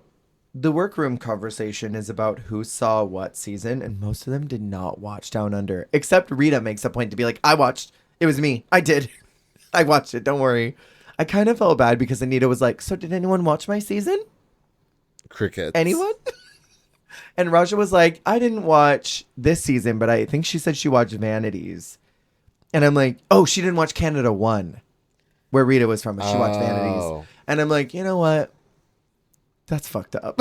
the workroom conversation is about who saw what season, and most of them did not watch Down Under. Except Rita makes a point to be like, I watched. It was me. I did. I watched it. Don't worry. I kind of felt bad because Anita was like, so did anyone watch my season? Crickets. Anyone? And Raja was like, I didn't watch this season, but I think she said she watched Vanities. And I'm like, oh, she didn't watch Canada 1, where Rita was from. She watched Vanities. And I'm like, you know what? That's fucked up.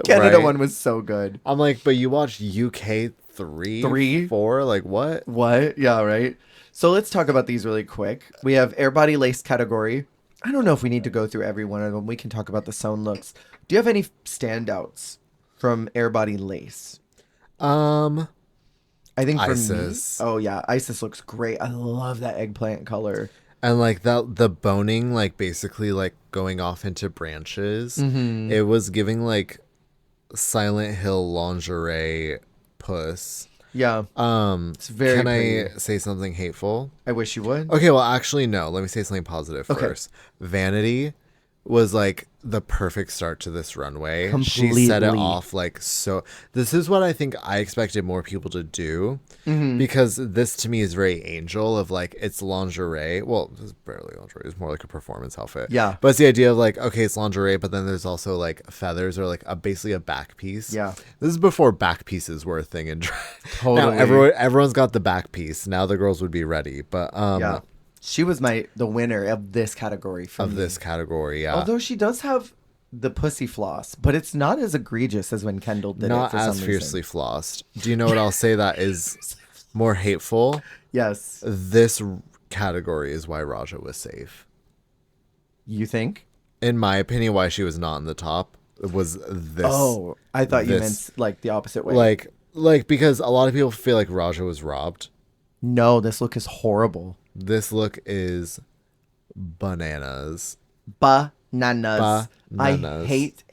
Canada 1 was so good. I'm like, but you watched UK 3? 4? Like, what? What? Yeah, right. So let's talk about these really quick. We have air body lace category. I don't know if we need to go through every one of them. We can talk about the sewn looks. Do you have any standouts? from Airbody Lace? I think for Isis. me, oh yeah, Isis looks great. I love that eggplant color. And like that, the boning, like basically like going off into branches. Mm-hmm. It was giving like Silent Hill lingerie puss. Yeah, it's very Can pretty. I say something hateful? I wish you would. Okay, well, actually, no. Let me say something positive first. Vanity was like the perfect start to this runway. She set it Completely. off like so. This is what I think I expected more people to do, Mm-hmm. because this to me is very Angel of like it's lingerie. Well, it's barely lingerie. It's more like a performance outfit. Yeah. But it's the idea of like, okay, it's lingerie, but then there's also like feathers or like basically a back piece. Yeah. This is before back pieces were a thing in drag. Totally. Now everyone's got the back piece. Now the girls would be ready, but Yeah. She was the winner of this category for me. this category, yeah. Although she does have the pussy floss, but it's not as egregious as when Kendall did Not it for as some fiercely reason. flossed. Do you know what I'll say that is more hateful? Yes. This category is why Raja was safe. You think? In my opinion, why she was not in the top was this. Oh, I thought you this- meant like the opposite way. Like because a lot of people feel like Raja was robbed. No, this look is horrible. This look is bananas. Bananas. I Bananas.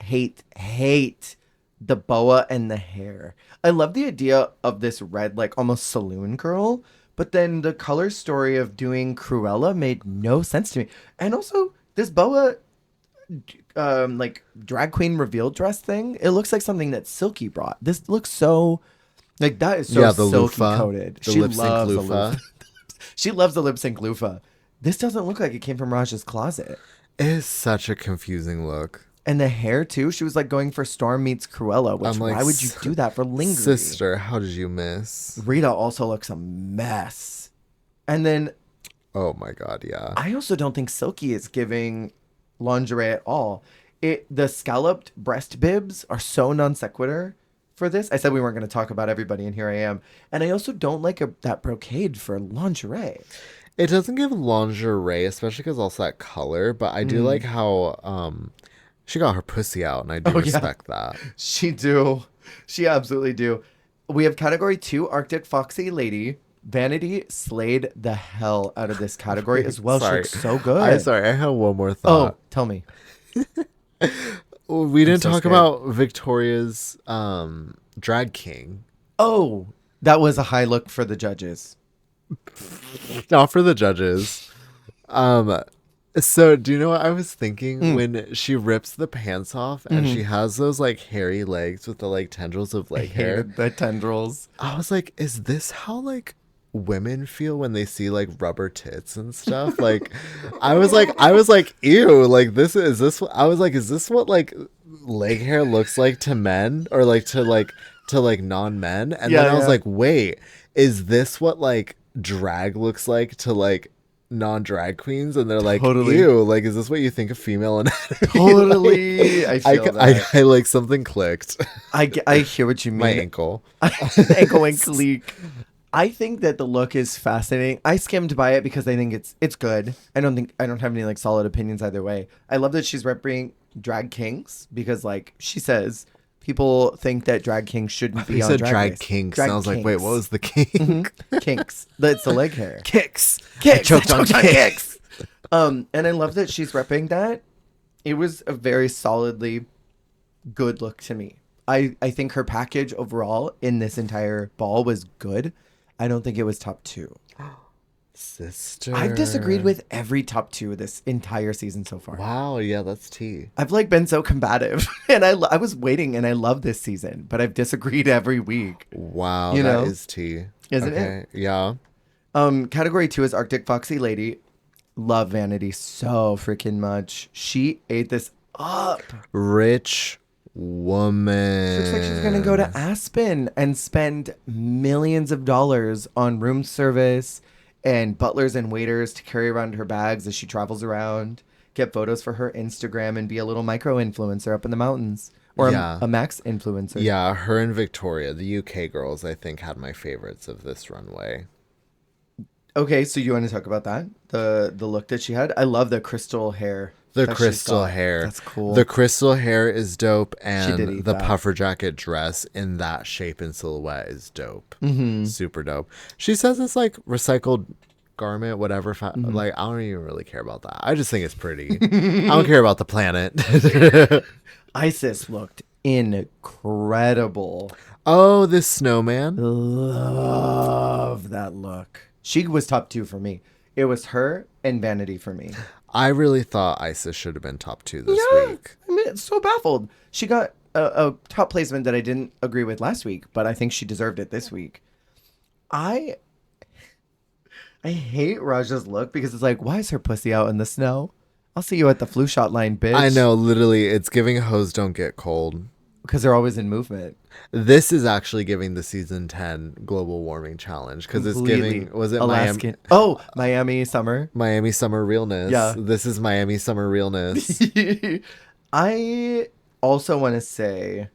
hate the boa and the hair. I love the idea of this red, like almost saloon girl, but then the color story of doing Cruella made no sense to me. And also, this boa, like drag queen reveal dress thing, it looks like something that Silky brought. This looks so, like that is so Yeah, the silky loofah, coated. the She lip sync loves the loofah. loofah. She loves the lip sync loofah. This doesn't look like it came from Raja's closet. It is such a confusing look. And the hair too. She was like going for Storm meets Cruella, which I'm like, why would you do that for lingering? Sister, how did you miss? Rita also looks a mess. And then Oh my god, yeah. I also don't think Silky is giving lingerie at all. The scalloped breast bibs are so non sequitur for this. I said we weren't going to talk about everybody, and here I am. And I also don't like that brocade for lingerie. It doesn't give lingerie, especially because also that color, but I do like how she got her pussy out, and I do respect that. She do. She absolutely do. We have category 2, Arctic Foxy Lady. Vanity slayed the hell out of this category as well. Sorry. She looks so good. I'm sorry, I have one more Oh, thought. tell me. We didn't so talk scared. about Victoria's drag king. Oh, that was a high look for the judges. Not for the judges. So do you know what I was thinking when she rips the pants off and she has those like hairy legs with the like tendrils of leg hair? The tendrils. I was like, is this how like women feel when they see like rubber tits and stuff? Like I was like, ew, like is this what like leg hair looks like to men or like to non-men? And then I was like, wait, is this what like drag looks like to like non-drag queens? And they're like, Totally. ew, like is this what you think of female anatomy? Totally. Like, I feel that. I like something clicked. I hear what you mean. My ankle. Ankle and cleek. I think that the look is fascinating. I skimmed by it because I think it's good. I don't have any like solid opinions either way. I love that she's representing drag kings because like she says people think that drag kings shouldn't be You on said Drag drag Race. kinks. Drag And I was like, wait, kinks. what was the kink? Kinks. It's the leg hair. Kicks. Kicks. I choked on kicks. And I love that she's repping that. It was a very solidly good look to me. I think her package overall in this entire ball was good. I don't think it was top 2. Sister. I've disagreed with every top 2 this entire season so far. Wow, yeah, that's tea. I've like been so combative, and I was waiting, and I love this season, but I've disagreed every week. Wow, You know? that is tea. Isn't it? Yeah. Category 2 is Arctic Foxy Lady. Love Vanity so freaking much. She ate this up. Rich woman. She looks like she's gonna go to Aspen and spend millions of dollars on room service and butlers and waiters to carry around her bags as she travels around, get photos for her Instagram, and be a little micro influencer up in the mountains. Or a Max influencer. Yeah, her and Victoria, the UK girls, I think had my favorites of this runway. Okay, so you want to talk about that? The look that she had? I love the crystal hair The crystal hair. That's cool. The crystal hair is dope, She did and eat the that. puffer jacket dress in that shape and silhouette is dope. Mm-hmm. Super dope. She says it's like recycled garment, whatever. Like, I don't even really care about that. I just think it's pretty. I don't care about the planet. Isis looked incredible. Oh, this snowman. Love that look. She was top 2 for me. It was her and Vanity for me. I really thought Isis should have been top 2 this week. I mean, it's so baffled. She got a top placement that I didn't agree with last week, but I think she deserved it this week. I hate Raja's look because it's like, why is her pussy out in the snow? I'll see you at the flu shot line, bitch. I know, literally, it's giving hoes don't get cold. Because they're always in movement. This is actually giving the season 10 global warming challenge because it's giving, was it Alaskan? Miami? Oh, Miami summer. Miami summer realness. Yeah. This is Miami summer realness. I also want to say,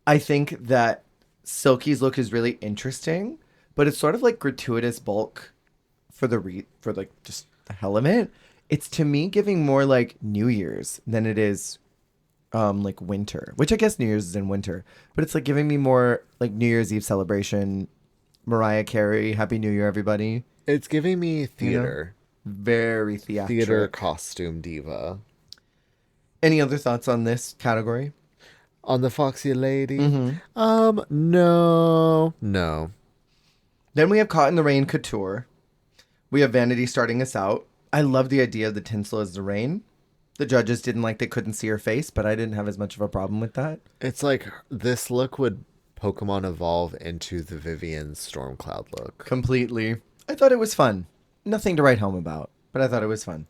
I think that Silky's look is really interesting, but it's sort of like gratuitous bulk for for like just the hell of it. It's to me giving more like New Year's than it is like winter, which I guess New Year's is in winter, but it's like giving me more like New Year's Eve celebration, Mariah Carey, Happy New Year, everybody. It's giving me theater. You know? Very theatrical. Theater costume diva. Any other thoughts on this category? On the Foxy Lady? Mm-hmm. No. Then we have Caught in the Rain Couture. We have Vanity starting us out. I love the idea of the tinsel as the rain. The judges didn't like they couldn't see her face, but I didn't have as much of a problem with that. It's like this look would Pokemon evolve into the Vivian Stormcloud look. Completely. I thought it was fun. Nothing to write home about, but I thought it was fun.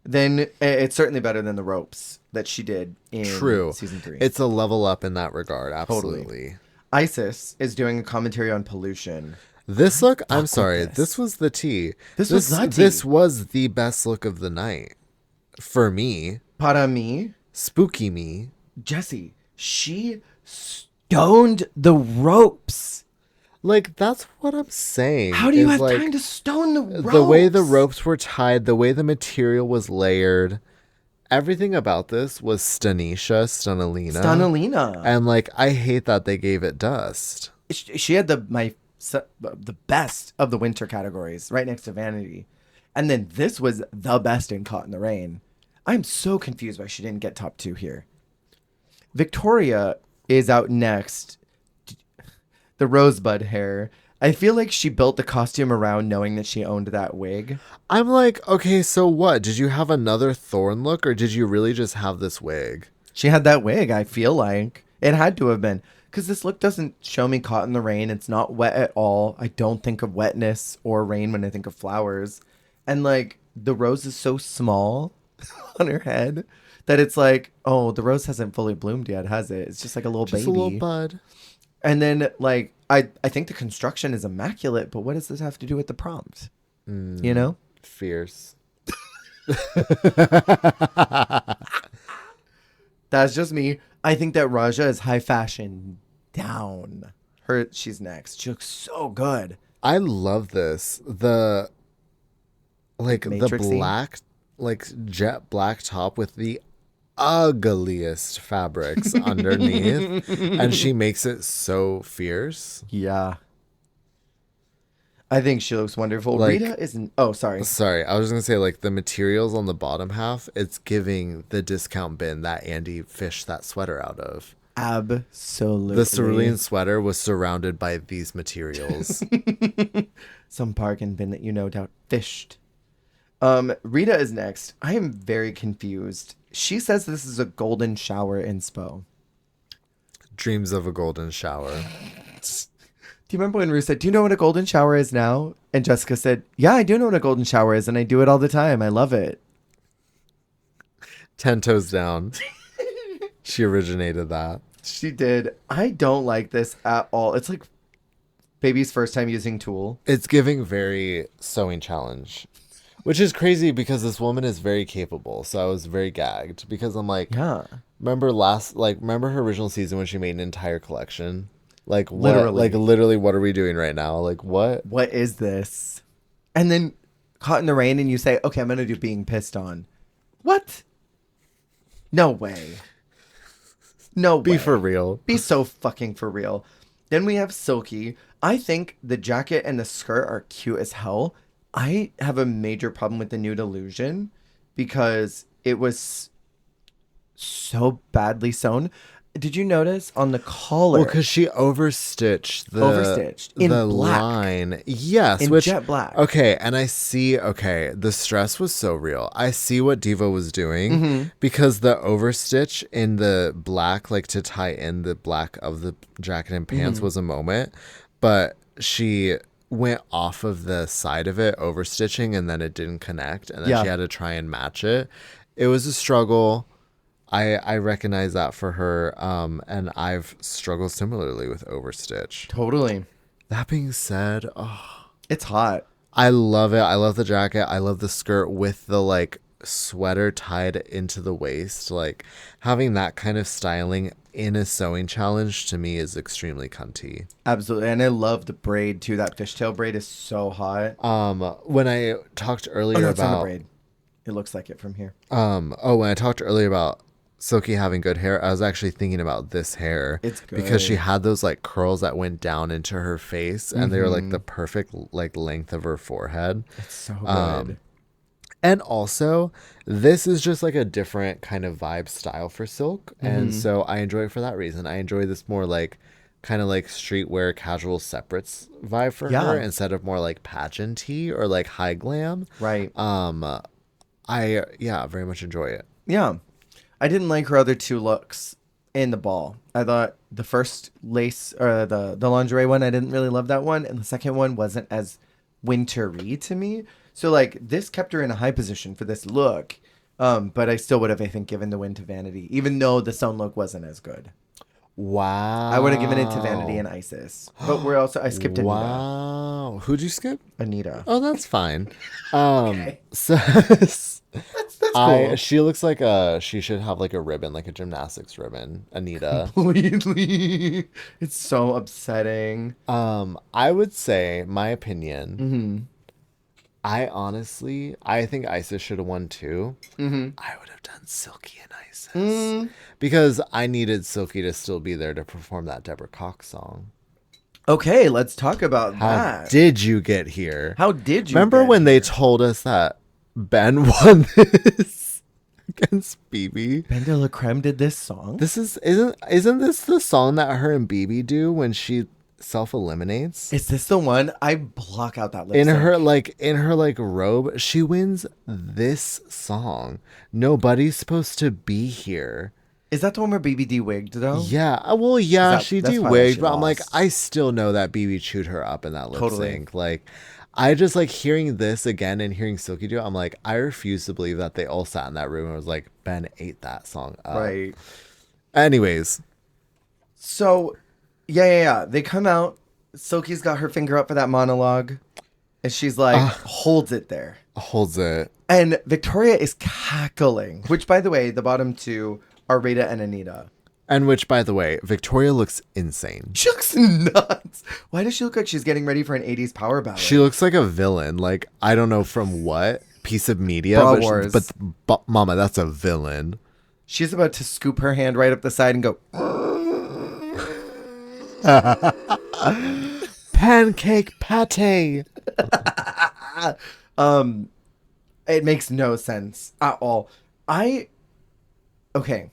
Then it's certainly better than the ropes that she did in season 3. It's a level up in that regard, absolutely. Totally. Isis is doing a commentary on pollution. This look, I'm sorry, this was the tea. This was the tea. This was the best look of the night. For me. Para me. Spooky me. Jessie, she stoned the ropes. Like, that's what I'm saying. How do you have time to stone the ropes? The way the ropes were tied, the way the material was layered, everything about this was Stanalina. And, like, I hate that they gave it dust. She had the best of the winter categories right next to Vanity. And then this was the best in Caught in the Rain. I'm so confused why she didn't get top 2 here. Victoria is out next. The rosebud hair. I feel like she built the costume around knowing that she owned that wig. I'm like, okay, so what? Did you have another thorn look or did you really just have this wig? She had that wig, I feel like. It had to have been. Because this look doesn't show me Caught in the Rain. It's not wet at all. I don't think of wetness or rain when I think of flowers. And, like, the rose is so small on her head that it's like, oh, the rose hasn't fully bloomed yet, has it? It's just like a little baby. Just a little bud. And then, like, I think the construction is immaculate, but what does this have to do with the prompt? You know? Fierce. That's just me. I think that Raja is high fashion down. She's next. She looks so good. I love this. The black, like jet black top with the ugliest fabrics underneath, and she makes it so fierce. Yeah. I think she looks wonderful. Like, Rita isn't. Oh, sorry. Sorry. I was just going to say, like, the materials on the bottom half, it's giving the discount bin that Andy fished that sweater out of. Absolutely. The cerulean sweater was surrounded by these materials. Some bargain bin that you no doubt fished. Rita is next. I am very confused. She says this is a golden shower inspo. Dreams of a golden shower. Do you remember when Ruth said, do you know what a golden shower is now? And Jessica said, yeah, I do know what a golden shower is, and I do it all the time. I love it. 10 toes down. She originated that. She did. I don't like this at all. It's like baby's first time using tulle. It's giving very sewing challenge, which is crazy because this woman is very capable. So I was very gagged because I'm like, yeah. Remember her original season when she made an entire collection? Like, what, literally, what are we doing right now? Like, what? What is this? And then Caught in the Rain and you say, okay, I'm going to do Being Pissed On. What? No way. No way. Be for real. Be so fucking for real. Then we have Silky. I think the jacket and the skirt are cute as hell. I have a major problem with the Nude Illusion because it was so badly sewn. Did you notice on the collar? Well, because she overstitched in the black. Line. Yes, in which jet black. Okay, and I see. Okay, the stress was so real. I see what Diva was doing because the overstitch in the black, like to tie in the black of the jacket and pants, was a moment, but she went off of the side of it, overstitching, and then it didn't connect, and then she had to try and match it. It was a struggle. I recognize that for her, and I've struggled similarly with overstitch. Totally. That being said, it's hot. I love it. I love the jacket. I love the skirt with the like sweater tied into the waist. Like having that kind of styling in a sewing challenge to me is extremely cunty. Absolutely. And I love the braid too. That fishtail braid is so hot. When I talked earlier it's not a about braid. It looks like it from here. when I talked earlier about Silky having good hair, I was actually thinking about this hair. It's good. Because she had those like curls that went down into her face and they were like the perfect like length of her forehead. It's so good. And also, this is just like a different kind of vibe style for Silk. And so I enjoy it for that reason. I enjoy this more like kind of like streetwear casual separates vibe for her instead of more like pageanty or like high glam. Right. I very much enjoy it. Yeah. I didn't like her other two looks in the ball. I thought the first lace or the lingerie one, I didn't really love that one. And the second one wasn't as wintry to me. So like this kept her in a high position for this look. But I still would have, I think, given the win to Vanity, even though the sewn look wasn't as good. Wow. I would have given it to Vanity and Isis. But I skipped Anita. Wow. Who'd you skip? Anita. Oh, that's fine. Okay. So That's cool. she looks like she should have like a ribbon, like a gymnastics ribbon. Anita. Completely. It's so upsetting. I would say, my opinion, I think Isis should have won too. I would have done Silky and Isis. Because I needed Silky to still be there to perform that Deborah Cox song. Okay, let's talk about that. How did you get here? How did you remember when they told us that Ben won this against BB? Ben de la Creme did this song? Isn't this the song that her and BB do when she self-eliminates? Is this the one? I block out that lip in sync. her robe, she wins this song. Nobody's supposed to be here. Is that the one where BB de-wigged though? Yeah. Well, yeah, she de-wigged, but I'm like, lost. I still know that BB chewed her up in that lip Totally. sync. Like, I just like hearing this again and hearing Silky do it. I'm like, I refuse to believe that they all sat in that room and was like, Ben ate that song up. Right. Anyways. So, yeah. They come out. Silky's got her finger up for that monologue. And she's like, holds it there. Holds it. And Victoria is cackling. Which, by the way, the bottom two are Rita and Anita. And which, by the way, Victoria looks insane. She looks nuts. Why does she look like she's getting ready for an 80s power ballad? She looks like a villain. Like, I don't know from what piece of media. Bra Wars. But Mama, that's a villain. She's about to scoop her hand right up the side and go... Pancake pate. It makes no sense at all. Okay.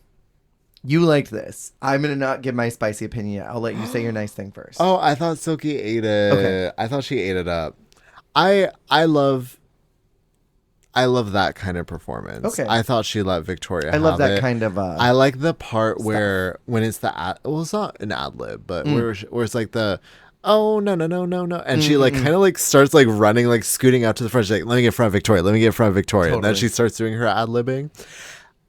You liked this. I'm going to not give my spicy opinion yet. I'll let you say your nice thing first. Oh, I thought Silky ate it. Okay. I thought she ate it up. I love that kind of performance. Okay. I thought she let Victoria have love that it. kind of I like the part where when it's it's not an ad lib, but where it's like the oh no, and she like kind of like starts like running, like scooting out to the front. She's like, let me get in front of Victoria, Totally. and then she starts doing her ad libbing.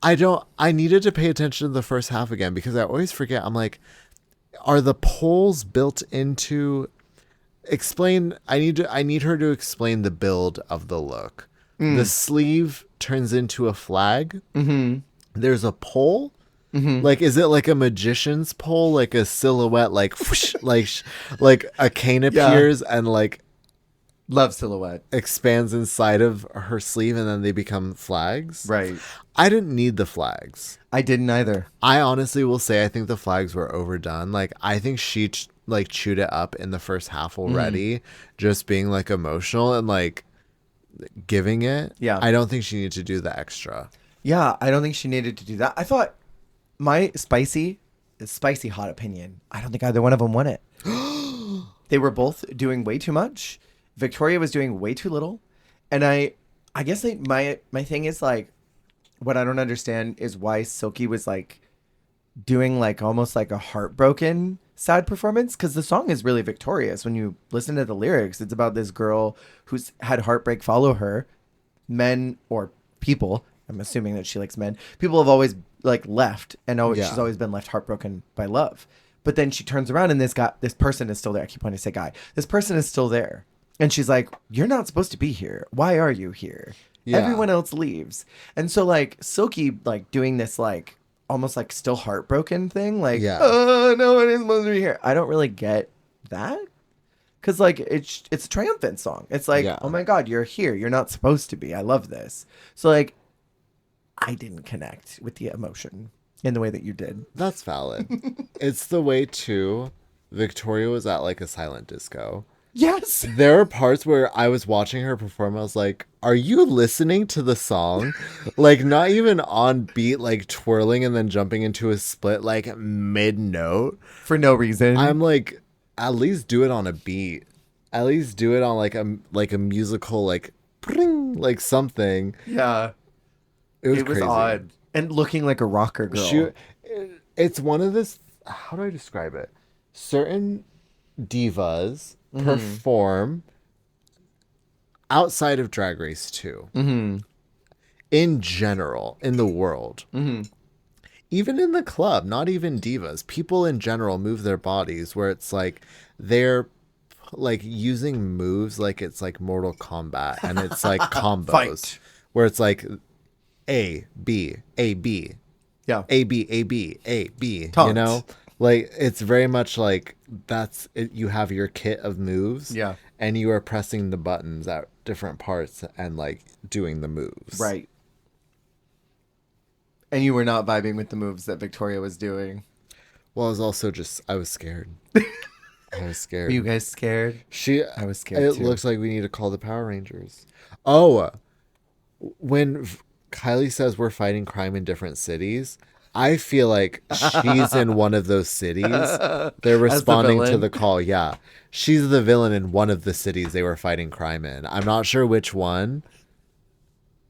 I needed to pay attention to the first half again because I always forget. I'm like, are the poles built into explain? I need her to explain the build of the look. The sleeve turns into a flag. There's a pole. Like, is it like a magician's pole, like a silhouette, like whoosh, like a cane appears and like Love silhouette. expands inside of her sleeve and then they become flags. Right. I didn't need the flags. I didn't either. I honestly will say I think the flags were overdone. Like I think she like chewed it up in the first half already, just being like emotional and like giving it. Yeah. I don't think she needed to do the extra. Yeah, I don't think she needed to do that. I thought my spicy hot opinion, I don't think either one of them won it. They were both doing way too much. Victoria was doing way too little. And I guess like my thing is like, what I don't understand is why Silky was like doing like almost like a heartbroken sad performance, because the song is really victorious. When you listen to the lyrics, it's about this girl who's had heartbreak follow her. Men or people, I'm assuming that she likes men, people have always like left, and she's always been left heartbroken by love. But then she turns around and this person is still there. I keep wanting to say guy. This person is still there. And she's like, you're not supposed to be here. Why are you here? Yeah. Everyone else leaves. And so like Silky like doing this like almost like still heartbroken thing. Like, oh, no one is supposed to be here. I don't really get that. Because like it's a triumphant song. It's like, oh my God, you're here. You're not supposed to be. I love this. So like I didn't connect with the emotion in the way that you did. That's valid. It's the way too. Victoria was at like a silent disco. Yes. There are parts where I was watching her perform. I was like, are you listening to the song? Like not even on beat, like twirling and then jumping into a split, like mid note. For no reason. I'm like, at least do it on a beat. At least do it on like a musical, like something. Yeah. It was crazy. Odd. And looking like a rocker girl. It's one of this, how do I describe it? Certain divas perform outside of Drag Race too. In general, in the world. Even in the club, not even divas. People in general move their bodies where it's like they're like using moves like it's like Mortal Kombat and it's like combos. Fight. Where it's like A, B, A, B. Yeah. A, B, A, B, A, B. Taunt. You know? Like, it's very much like that's it. You have your kit of moves. Yeah. And you are pressing the buttons at different parts and like doing the moves. Right. And you were not vibing with the moves that Victoria was doing. Well, I was also I was scared. I was scared. Were you guys scared? I was scared It looks like we need to call the Power Rangers. Oh, when Kylie says we're fighting crime in different cities, I feel like she's in one of those cities. They're responding to the call. Yeah. She's the villain in one of the cities they were fighting crime in. I'm not sure which one,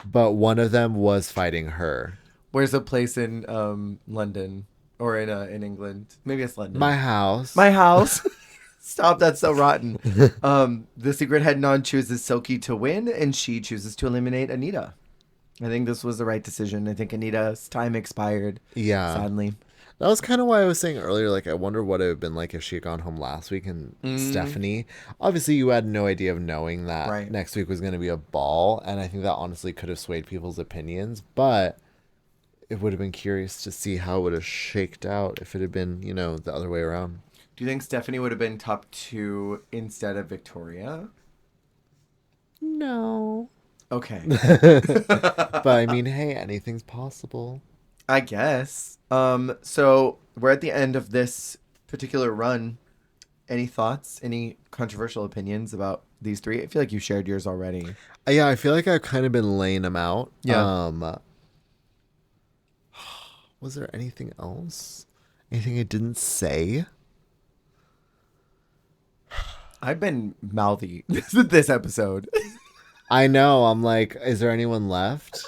but one of them was fighting her. Where's a place in London or in England? Maybe it's London. My house. My house. Stop, that's so rotten. The secret head non chooses Silky to win, and she chooses to eliminate Anita. I think this was the right decision. I think Anita's time expired. Yeah. Sadly. That was kind of why I was saying earlier, like, I wonder what it would have been like if she had gone home last week and Stephanie. Obviously, you had no idea of knowing that next week was going to be a ball, and I think that honestly could have swayed people's opinions, but it would have been curious to see how it would have shaked out if it had been, you know, the other way around. Do you think Stephanie would have been top 2 instead of Victoria? No. Okay. But I mean, hey, anything's possible. I guess. So we're at the end of this particular run. Any thoughts? Any controversial opinions about these 3? I feel like you shared yours already. Yeah, I feel like I've kind of been laying them out. Yeah. Was there anything else? Anything I didn't say? I've been mouthy this episode. I know. I'm like, is there anyone left?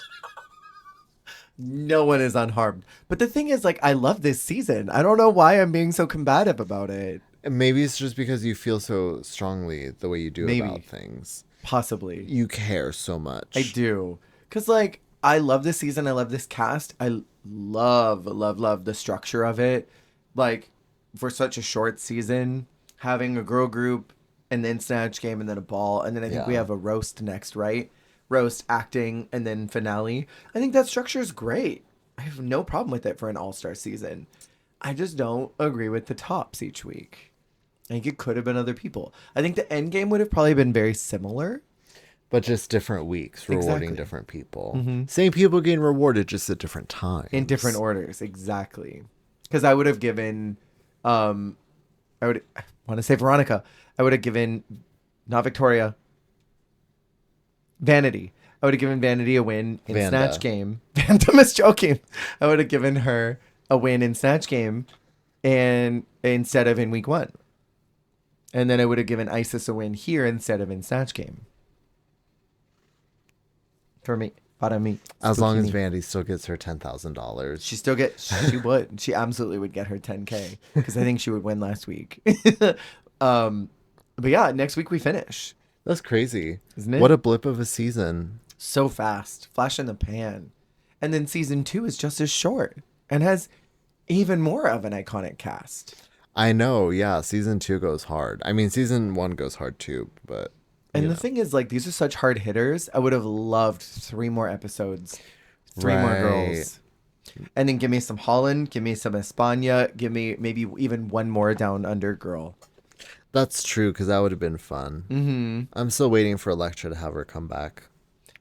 No one is unharmed. But the thing is, like, I love this season. I don't know why I'm being so combative about it. Maybe it's just because you feel so strongly the way you do about things. Possibly. You care so much. I do. Because, like, I love this season. I love this cast. I love the structure of it. Like, for such a short season, having a girl group and then Snatch Game and then a ball. And then I think we have a roast next, right? Roast, acting, and then finale. I think that structure is great. I have no problem with it for an all-star season. I just don't agree with the tops each week. I think it could have been other people. I think the end game would have probably been very similar. But just different weeks, rewarding Exactly. different people. Same people getting rewarded, just at different times. In different orders, exactly. Because I would have given, I want to say Veronica. I would have given, not Victoria, Vanity. I would have given Vanity a win in Vanda. Snatch Game. Phantom is joking. I would have given her a win in Snatch Game, and instead of in week 1. And then I would have given Isis a win here instead of in Snatch Game. For me. Para me. As long as Vandy still gets her $10,000. She would. She absolutely would get her 10K. Because I think she would win last week. But yeah, next week we finish. That's crazy. Isn't it? What a blip of a season. So fast. Flash in the pan. And then season 2 is just as short. And has even more of an iconic cast. I know, yeah. Season 2 goes hard. I mean, season 1 goes hard too, but... And the thing is, like, these are such hard hitters. I would have loved 3 more episodes. 3 more girls. And then give me some Holland. Give me some España. Give me maybe even 1 more Down Under girl. That's true, because that would have been fun. Mm-hmm. I'm still waiting for Electra to have her come back.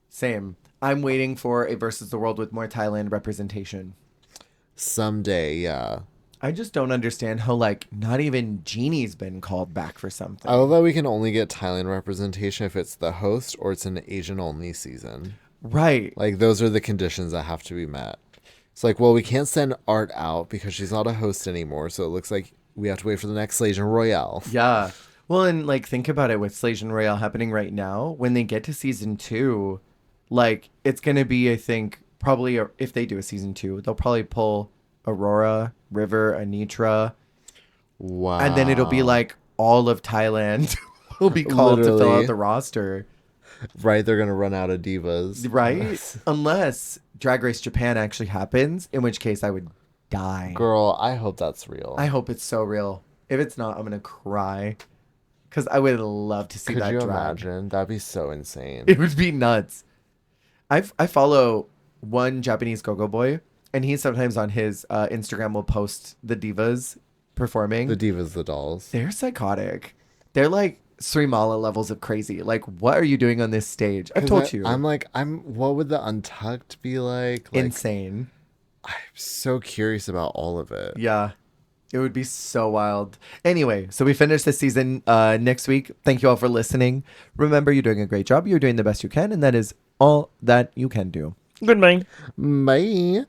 Same. I'm waiting for a Versus the World with more Thailand representation. Someday, yeah. I just don't understand how, like, not even Jeannie's been called back for something. I love that we can only get Thailand representation if it's the host or it's an Asian-only season. Right. Like, those are the conditions that have to be met. It's like, well, we can't send Art out because she's not a host anymore, so it looks like we have to wait for the next Slasian Royale. Yeah. Well, and, like, think about it with Slasian Royale happening right now. When they get to season 2, like, it's going to be, I think, probably, if they do a season 2, they'll probably pull Aurora, River, Anitra. Wow. And then it'll be like all of Thailand will be called to fill out the roster. Right, they're going to run out of divas. Right? Unless Drag Race Japan actually happens, in which case I would die. Girl, I hope that's real. I hope it's so real. If it's not, I'm going to cry. Because I would love to see that Could you drag. imagine? That'd be so insane. It would be nuts. I follow one Japanese go-go boy. And he sometimes on his Instagram will post the divas performing. The divas, the dolls. They're psychotic. They're like Srimala levels of crazy. Like, what are you doing on this stage? I've told you. What would the Untucked be like? Insane. I'm so curious about all of it. Yeah. It would be so wild. Anyway, so we finished this season next week. Thank you all for listening. Remember, you're doing a great job. You're doing the best you can. And that is all that you can do. Good night. Bye.